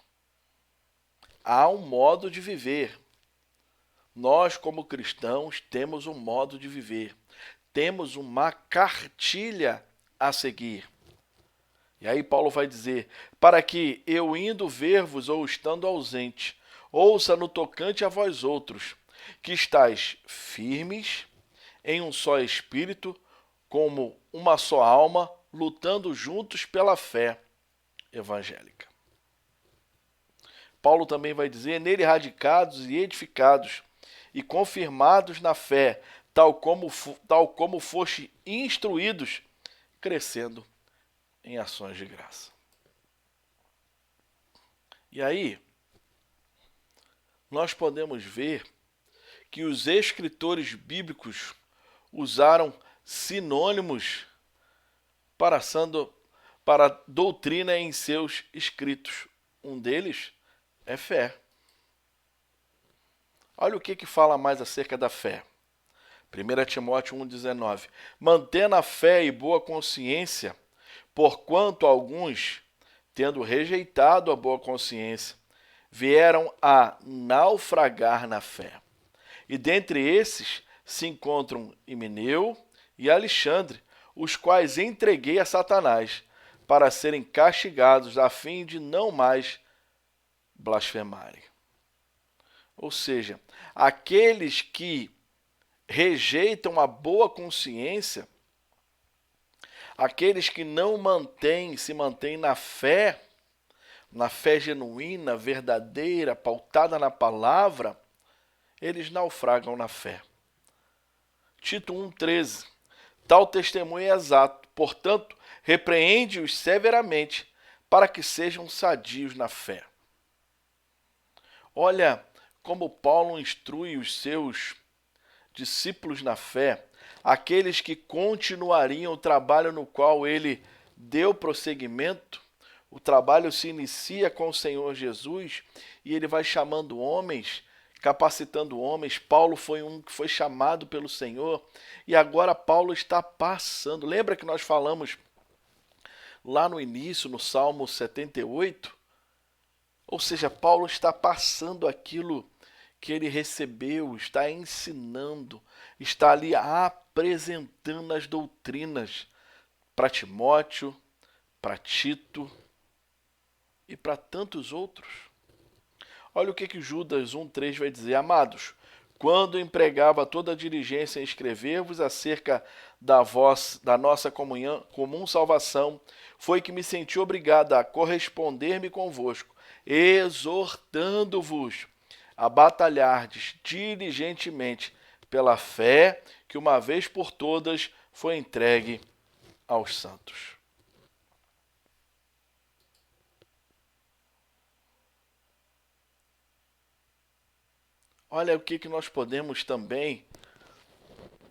Há um modo de viver. Nós, como cristãos, temos um modo de viver. Temos uma cartilha a seguir. E aí Paulo vai dizer, para que eu indo ver-vos ou estando ausente, ouça no tocante a vós outros, que estáis firmes em um só espírito, como uma só alma, lutando juntos pela fé evangélica. Paulo também vai dizer, nele radicados e edificados e confirmados na fé, tal como foste instruídos, crescendo em ações de graça. E aí, nós podemos ver que os escritores bíblicos usaram sinônimos para doutrina em seus escritos. Um deles é fé. Olha o que fala mais acerca da fé. 1 Timóteo 1,19. Mantendo a fé e boa consciência, porquanto alguns, tendo rejeitado a boa consciência, vieram a naufragar na fé. E dentre esses se encontram Himeneu e Alexandre, os quais entreguei a Satanás, para serem castigados, a fim de não mais blasfemarem. Ou seja, aqueles que rejeitam a boa consciência, aqueles que não se mantêm na fé genuína, verdadeira, pautada na palavra, eles naufragam na fé. Tito 1,13. Tal testemunho é exato, portanto, repreende-os severamente, para que sejam sadios na fé. Olha como Paulo instrui os seus discípulos na fé, aqueles que continuariam o trabalho no qual ele deu prosseguimento. O trabalho se inicia com o Senhor Jesus e ele vai chamando homens, capacitando homens. Paulo foi um que foi chamado pelo Senhor e agora Paulo está passando. Lembra que nós falamos lá no início, no Salmo 78? Ou seja, Paulo está passando aquilo que ele recebeu, está ensinando, está ali apresentando as doutrinas para Timóteo, para Tito e para tantos outros. Olha o que Judas 1,3 vai dizer. Amados, quando empregava toda a diligência em escrever-vos acerca da nossa comum salvação, foi que me senti obrigado a corresponder-me convosco, exortando-vos a batalhardes diligentemente pela fé que uma vez por todas foi entregue aos santos. Olha o que nós podemos também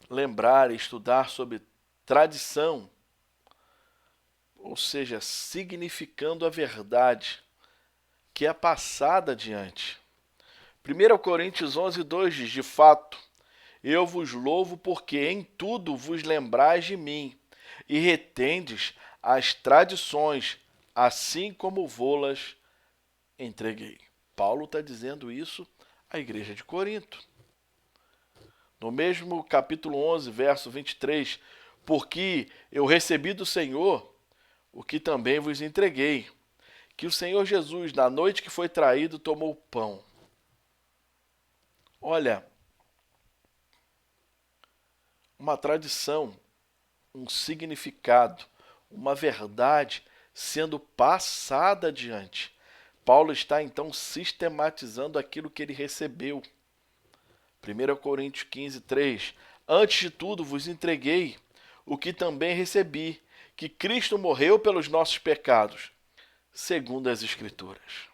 lembrar e estudar sobre tradição, ou seja, significando a verdade que é passada adiante. 1 Coríntios 11,2 diz, de fato, eu vos louvo porque em tudo vos lembrais de mim e retendes as tradições, assim como vô-las entreguei. Paulo está dizendo isso à igreja de Corinto. No mesmo capítulo 11, verso 23, porque eu recebi do Senhor o que também vos entreguei, que o Senhor Jesus, na noite que foi traído, tomou o pão. Olha, uma tradição, um significado, uma verdade sendo passada adiante. Paulo está então sistematizando aquilo que ele recebeu. 1 Coríntios 15, 3. Antes de tudo vos entreguei o que também recebi, que Cristo morreu pelos nossos pecados, segundo as Escrituras.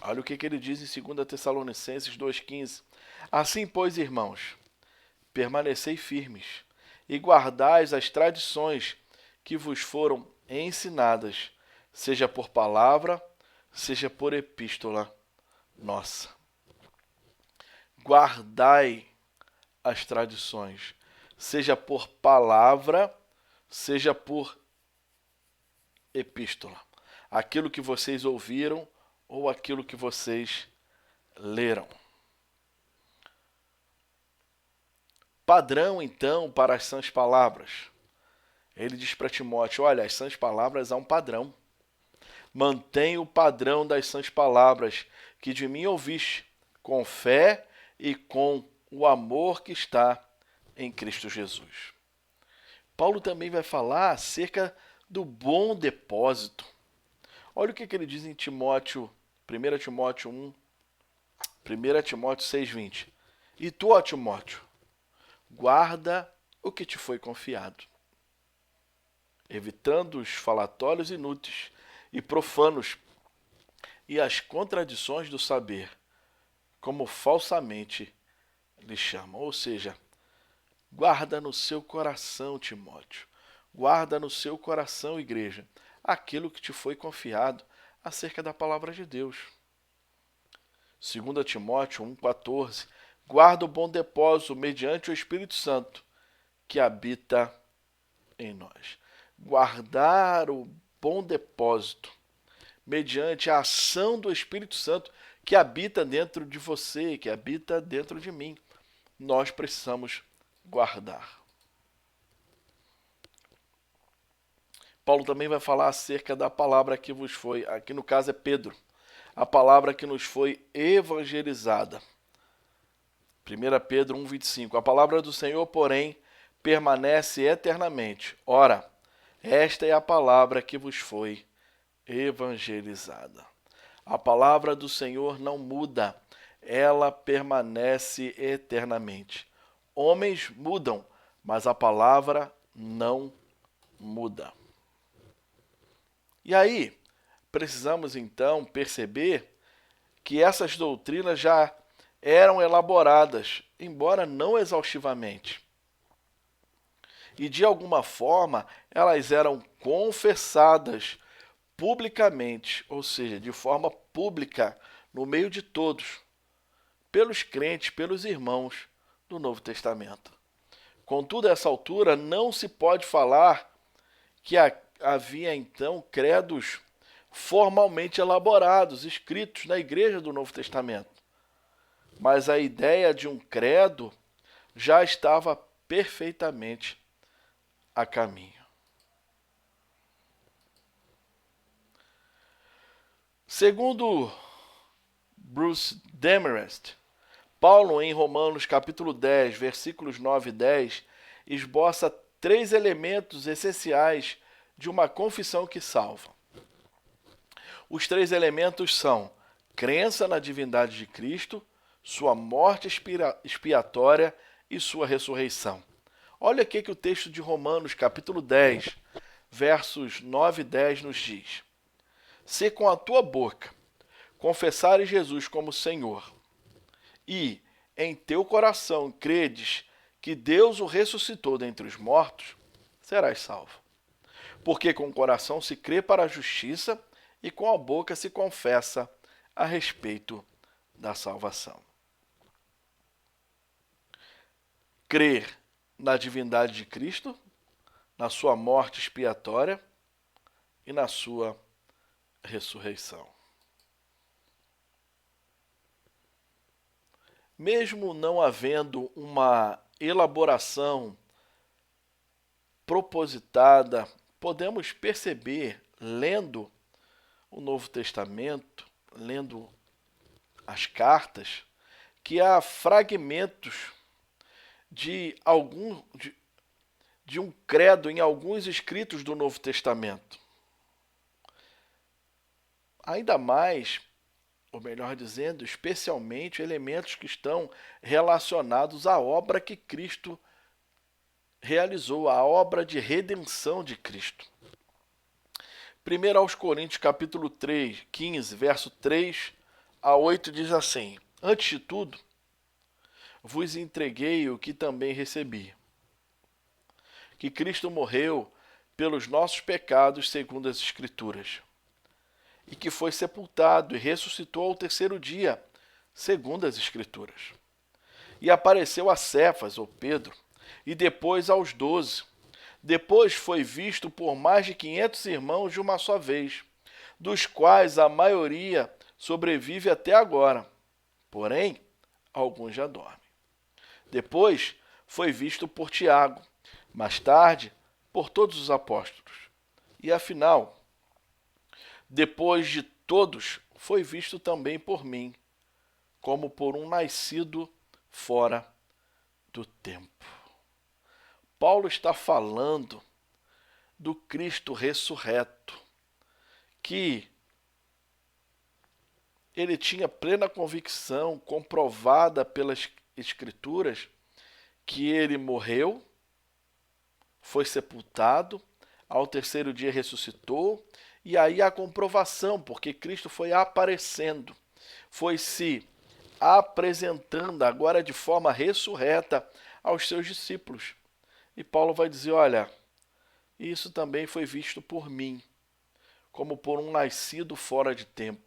Olha o que ele diz em 2 Tessalonicenses 2,15. Assim, pois, irmãos, permanecei firmes e guardais as tradições que vos foram ensinadas, seja por palavra, seja por epístola nossa. Guardai as tradições, seja por palavra, seja por epístola. Aquilo que vocês ouviram ou aquilo que vocês leram. Padrão, então, para as sãs palavras. Ele diz para Timóteo, olha, as sãs palavras há um padrão. Mantenha o padrão das sãs palavras que de mim ouviste, com fé e com o amor que está em Cristo Jesus. Paulo também vai falar acerca do bom depósito. Olha o que ele diz em Timóteo, 1 Timóteo 1, 1 Timóteo 6,20. E tu, ó Timóteo, guarda o que te foi confiado, evitando os falatórios inúteis e profanos e as contradições do saber, como falsamente lhe chamam. Ou seja, guarda no seu coração, Timóteo, guarda no seu coração, igreja, aquilo que te foi confiado acerca da palavra de Deus. 2 Timóteo 1,14, guarda o bom depósito mediante o Espírito Santo que habita em nós. Guardar o bom depósito mediante a ação do Espírito Santo que habita dentro de você, que habita dentro de mim. Nós precisamos guardar. Paulo também vai falar acerca da palavra que vos foi, aqui no caso é Pedro, a palavra que nos foi evangelizada. 1 Pedro 1,25. A palavra do Senhor, porém, permanece eternamente. Ora, esta é a palavra que vos foi evangelizada. A palavra do Senhor não muda, ela permanece eternamente. Homens mudam, mas a palavra não muda. E aí, precisamos então perceber que essas doutrinas já eram elaboradas, embora não exaustivamente. E de alguma forma, elas eram confessadas publicamente, ou seja, de forma pública, no meio de todos, pelos crentes, pelos irmãos do Novo Testamento. Contudo, a essa altura, não se pode falar que havia então credos formalmente elaborados, escritos na igreja do Novo Testamento. Mas a ideia de um credo já estava perfeitamente a caminho. Segundo Bruce Demarest, Paulo, em Romanos capítulo 10, versículos 9 e 10, esboça 3 elementos essenciais de uma confissão que salva. Os 3 elementos são crença na divindade de Cristo, sua morte expiatória e sua ressurreição. Olha o que o texto de Romanos capítulo 10, versos 9 e 10 nos diz. Se com a tua boca confessares Jesus como Senhor e em teu coração credes que Deus o ressuscitou dentre os mortos, serás salvo. Porque com o coração se crê para a justiça e com a boca se confessa a respeito da salvação. Crer na divindade de Cristo, na sua morte expiatória e na sua ressurreição. Mesmo não havendo uma elaboração propositada, podemos perceber, lendo o Novo Testamento, lendo as cartas, que há fragmentos de um credo em alguns escritos do Novo Testamento. Ainda mais, ou melhor dizendo, especialmente elementos que estão relacionados à obra que Cristo realizou, a obra de redenção de Cristo. 1 aos Coríntios, capítulo 3, 15, verso 3 a 8, diz assim: Antes de tudo, vos entreguei o que também recebi, que Cristo morreu pelos nossos pecados segundo as Escrituras, e que foi sepultado e ressuscitou ao terceiro dia, segundo as Escrituras. E apareceu a Cefas, ou Pedro, e depois aos 12. Depois foi visto por mais de 500 irmãos de uma só vez, dos quais a maioria sobrevive até agora. Porém, alguns já dormem. Depois foi visto por Tiago, mais tarde por todos os apóstolos. E afinal, depois de todos, foi visto também por mim, como por um nascido fora do tempo. Paulo está falando do Cristo ressurreto, que ele tinha plena convicção, comprovada pelas Escrituras, que ele morreu, foi sepultado, ao terceiro dia ressuscitou, e aí a comprovação, porque Cristo foi aparecendo, foi se apresentando agora de forma ressurreta aos seus discípulos. E Paulo vai dizer, olha, isso também foi visto por mim, como por um nascido fora de tempo.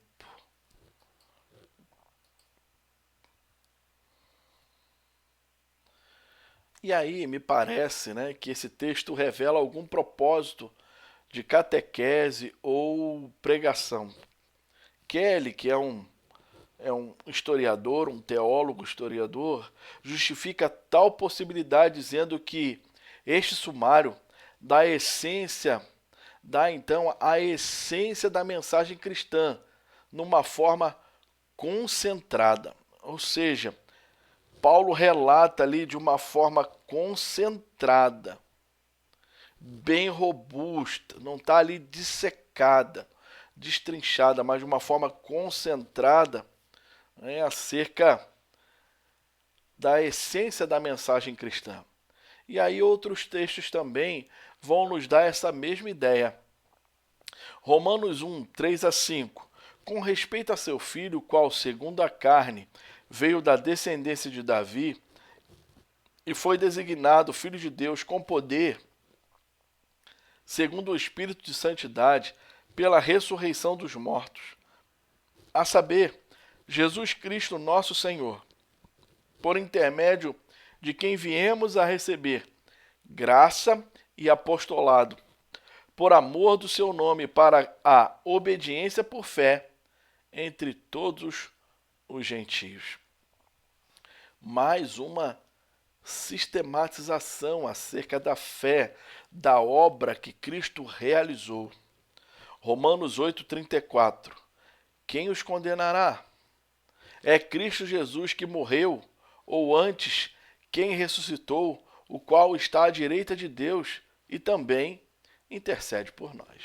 E aí me parece, né, que esse texto revela algum propósito de catequese ou pregação. Kelly, que é um historiador, um teólogo historiador, justifica tal possibilidade dizendo que este sumário dá então a essência da mensagem cristã numa forma concentrada. Ou seja, Paulo relata ali de uma forma concentrada, bem robusta, não está ali dissecada, destrinchada, mas de uma forma concentrada, né, acerca da essência da mensagem cristã. E aí outros textos também vão nos dar essa mesma ideia. Romanos 1, 3 a 5. Com respeito a seu filho, qual, segundo a carne, veio da descendência de Davi e foi designado Filho de Deus com poder, segundo o Espírito de Santidade, pela ressurreição dos mortos, a saber, Jesus Cristo nosso Senhor, por intermédio de quem viemos a receber graça e apostolado, por amor do seu nome, para a obediência por fé entre todos os gentios. Mais uma sistematização acerca da fé, da obra que Cristo realizou. Romanos 8,34. Quem os condenará? É Cristo Jesus que morreu, ou antes, quem ressuscitou, o qual está à direita de Deus e também intercede por nós.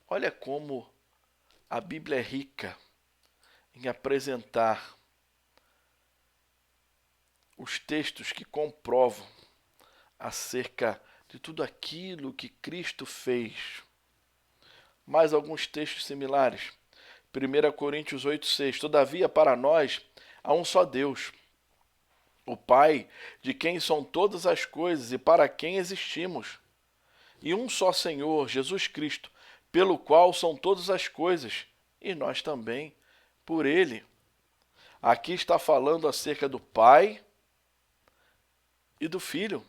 Olha como a Bíblia é rica em apresentar os textos que comprovam acerca de tudo aquilo que Cristo fez. Mais alguns textos similares. 1 Coríntios 8,6. Todavia, para nós, há um só Deus, o Pai, de quem são todas as coisas e para quem existimos, e um só Senhor, Jesus Cristo, pelo qual são todas as coisas, e nós também, por Ele. Aqui está falando acerca do Pai e do Filho.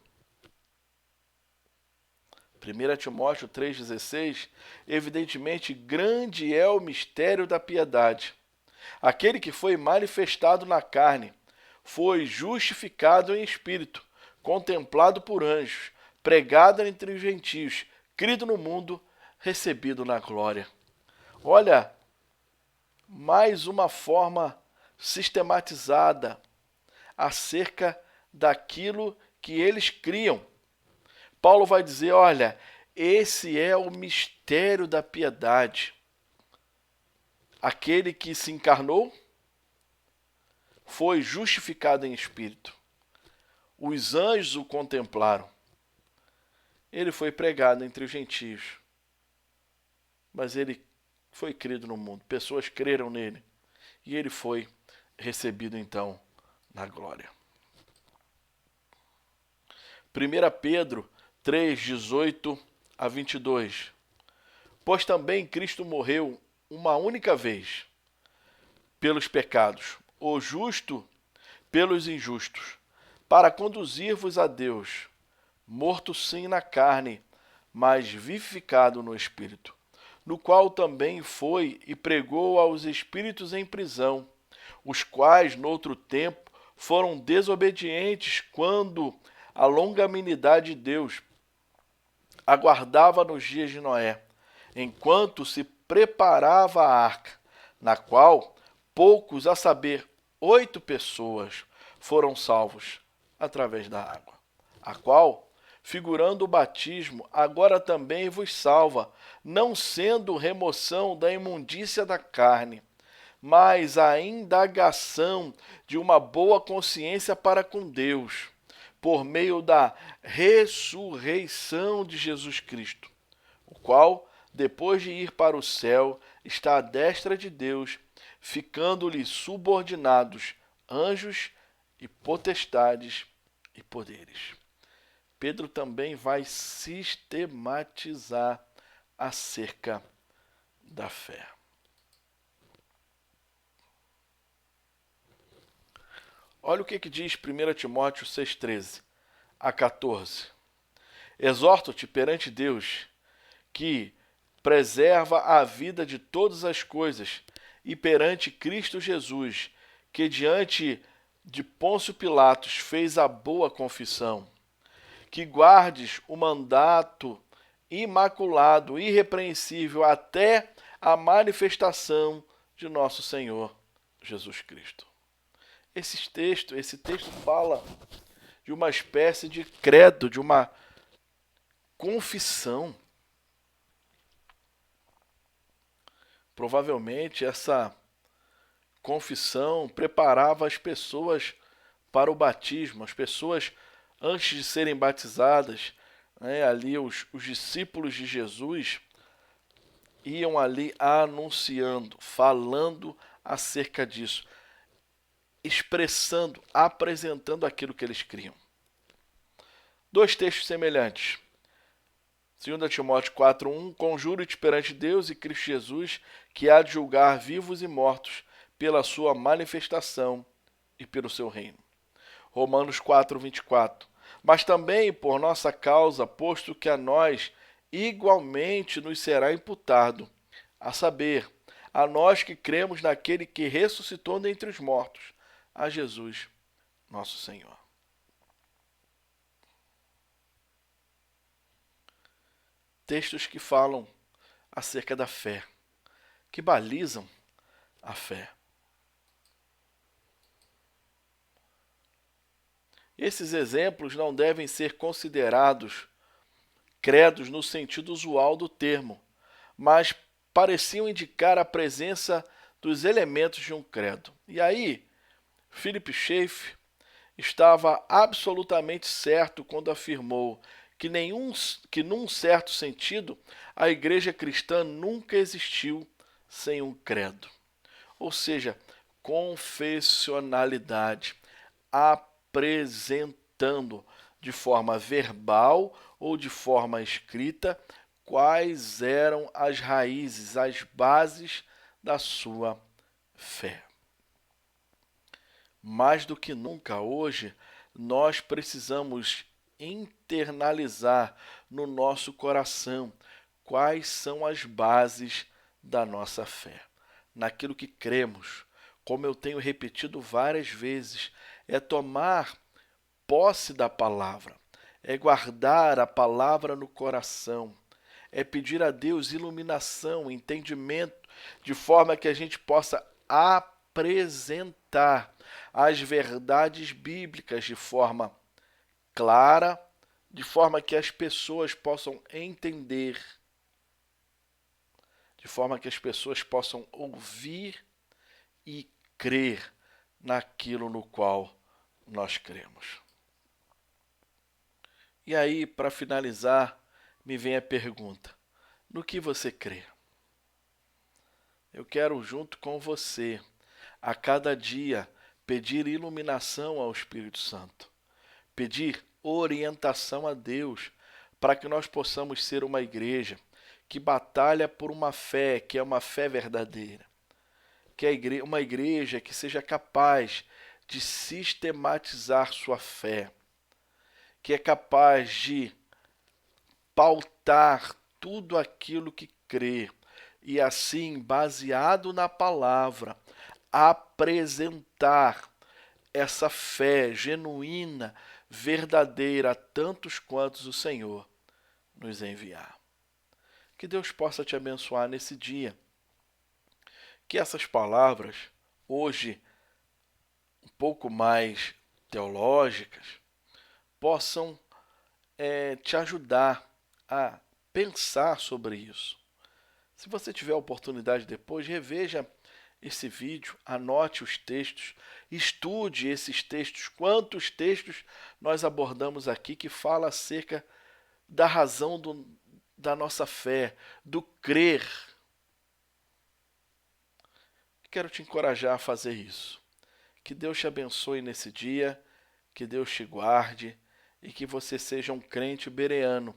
1 Timóteo 3,16, evidentemente grande é o mistério da piedade. Aquele que foi manifestado na carne, foi justificado em espírito, contemplado por anjos, pregado entre os gentios, crido no mundo, recebido na glória. Olha, mais uma forma sistematizada acerca daquilo que eles criam. Paulo vai dizer, olha, esse é o mistério da piedade. Aquele que se encarnou foi justificado em espírito. Os anjos o contemplaram. Ele foi pregado entre os gentios. Mas ele foi crido no mundo. Pessoas creram nele. E ele foi recebido, então, na glória. 1 Pedro 3, 18 a 22. Pois também Cristo morreu uma única vez pelos pecados, o justo pelos injustos, para conduzir-vos a Deus, morto sim na carne, mas vivificado no Espírito, no qual também foi e pregou aos espíritos em prisão, os quais, noutro tempo, foram desobedientes quando a longanimidade de Deus aguardava nos dias de Noé, enquanto se preparava a arca, na qual poucos, a saber, 8 pessoas, foram salvos através da água, a qual, figurando o batismo, agora também vos salva, não sendo remoção da imundícia da carne, mas a indagação de uma boa consciência para com Deus, por meio da ressurreição de Jesus Cristo, o qual, depois de ir para o céu, está à destra de Deus, ficando-lhe subordinados anjos e potestades e poderes. Pedro também vai sistematizar acerca da fé. Olha o que diz 1 Timóteo 6,13 a 14. Exorto-te perante Deus, que preserva a vida de todas as coisas, e perante Cristo Jesus, que diante de Pôncio Pilatos fez a boa confissão, que guardes o mandato imaculado, irrepreensível, até a manifestação de nosso Senhor Jesus Cristo. Esse texto fala de uma espécie de credo, de uma confissão. Provavelmente essa confissão preparava as pessoas para o batismo. As pessoas, antes de serem batizadas, ali os discípulos de Jesus iam ali anunciando, falando acerca disso, expressando, apresentando aquilo que eles criam. Dois textos semelhantes. 2 Timóteo 4,1: Conjuro-te perante Deus e Cristo Jesus, que há de julgar vivos e mortos pela sua manifestação e pelo seu reino. Romanos 4,24: Mas também por nossa causa, posto que a nós igualmente nos será imputado, a saber, a nós que cremos naquele que ressuscitou dentre os mortos, a Jesus, nosso Senhor. Textos que falam acerca da fé, que balizam a fé. Esses exemplos não devem ser considerados credos no sentido usual do termo, mas pareciam indicar a presença dos elementos de um credo. E aí, Philip Schaff estava absolutamente certo quando afirmou que num certo sentido, a igreja cristã nunca existiu sem um credo. Ou seja, confessionalidade, apresentando de forma verbal ou de forma escrita quais eram as raízes, as bases da sua fé. Mais do que nunca hoje, nós precisamos internalizar no nosso coração quais são as bases da nossa fé, naquilo que cremos. Como eu tenho repetido várias vezes, é tomar posse da palavra, é guardar a palavra no coração, é pedir a Deus iluminação, entendimento, de forma que a gente possa apresentar as verdades bíblicas de forma clara, de forma que as pessoas possam entender, de forma que as pessoas possam ouvir e crer naquilo no qual nós cremos. E aí, para finalizar, me vem a pergunta: no que você crê? Eu quero, junto com você, a cada dia, pedir iluminação ao Espírito Santo, pedir orientação a Deus, para que nós possamos ser uma igreja que batalha por uma fé, que é uma fé verdadeira, que é uma igreja que seja capaz de sistematizar sua fé, que é capaz de pautar tudo aquilo que crê e assim, baseado na palavra, apresentar essa fé genuína, verdadeira a tantos quantos o Senhor nos enviar. Que Deus possa te abençoar nesse dia. Que essas palavras, hoje um pouco mais teológicas, possam te ajudar a pensar sobre isso. Se você tiver a oportunidade depois, reveja esse vídeo, anote os textos, estude esses textos. Quantos textos nós abordamos aqui que fala acerca da razão da nossa fé, do crer. Quero te encorajar a fazer isso. Que Deus te abençoe nesse dia, que Deus te guarde e que você seja um crente bereano,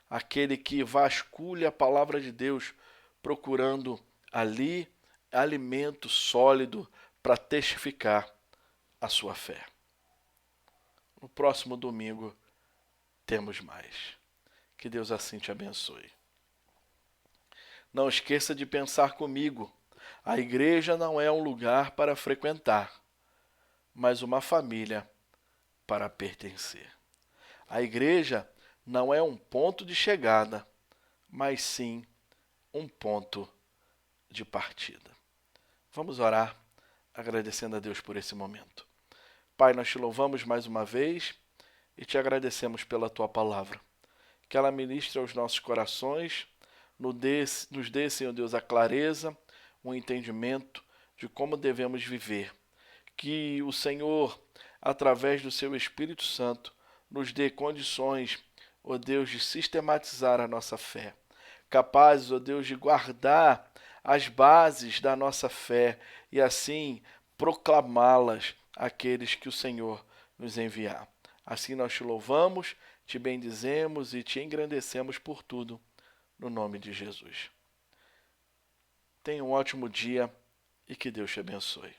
aquele que vasculha a palavra de Deus, procurando ali alimento sólido para testificar a sua fé. No próximo domingo temos mais. Que Deus assim te abençoe. Não esqueça de pensar comigo. A igreja não é um lugar para frequentar, mas uma família para pertencer. A igreja não é um ponto de chegada, mas sim um ponto de partida. Vamos orar, agradecendo a Deus por esse momento. Pai, nós te louvamos mais uma vez e te agradecemos pela tua palavra. Que ela ministre aos nossos corações, nos dê, Senhor Deus, a clareza, o entendimento de como devemos viver. Que o Senhor, através do seu Espírito Santo, nos dê condições, ó Deus, de sistematizar a nossa fé. Capazes, ó Deus, de guardar as bases da nossa fé e assim proclamá-las àqueles que o Senhor nos enviar. Assim nós te louvamos, te bendizemos e te engrandecemos por tudo, no nome de Jesus. Tenha um ótimo dia e que Deus te abençoe.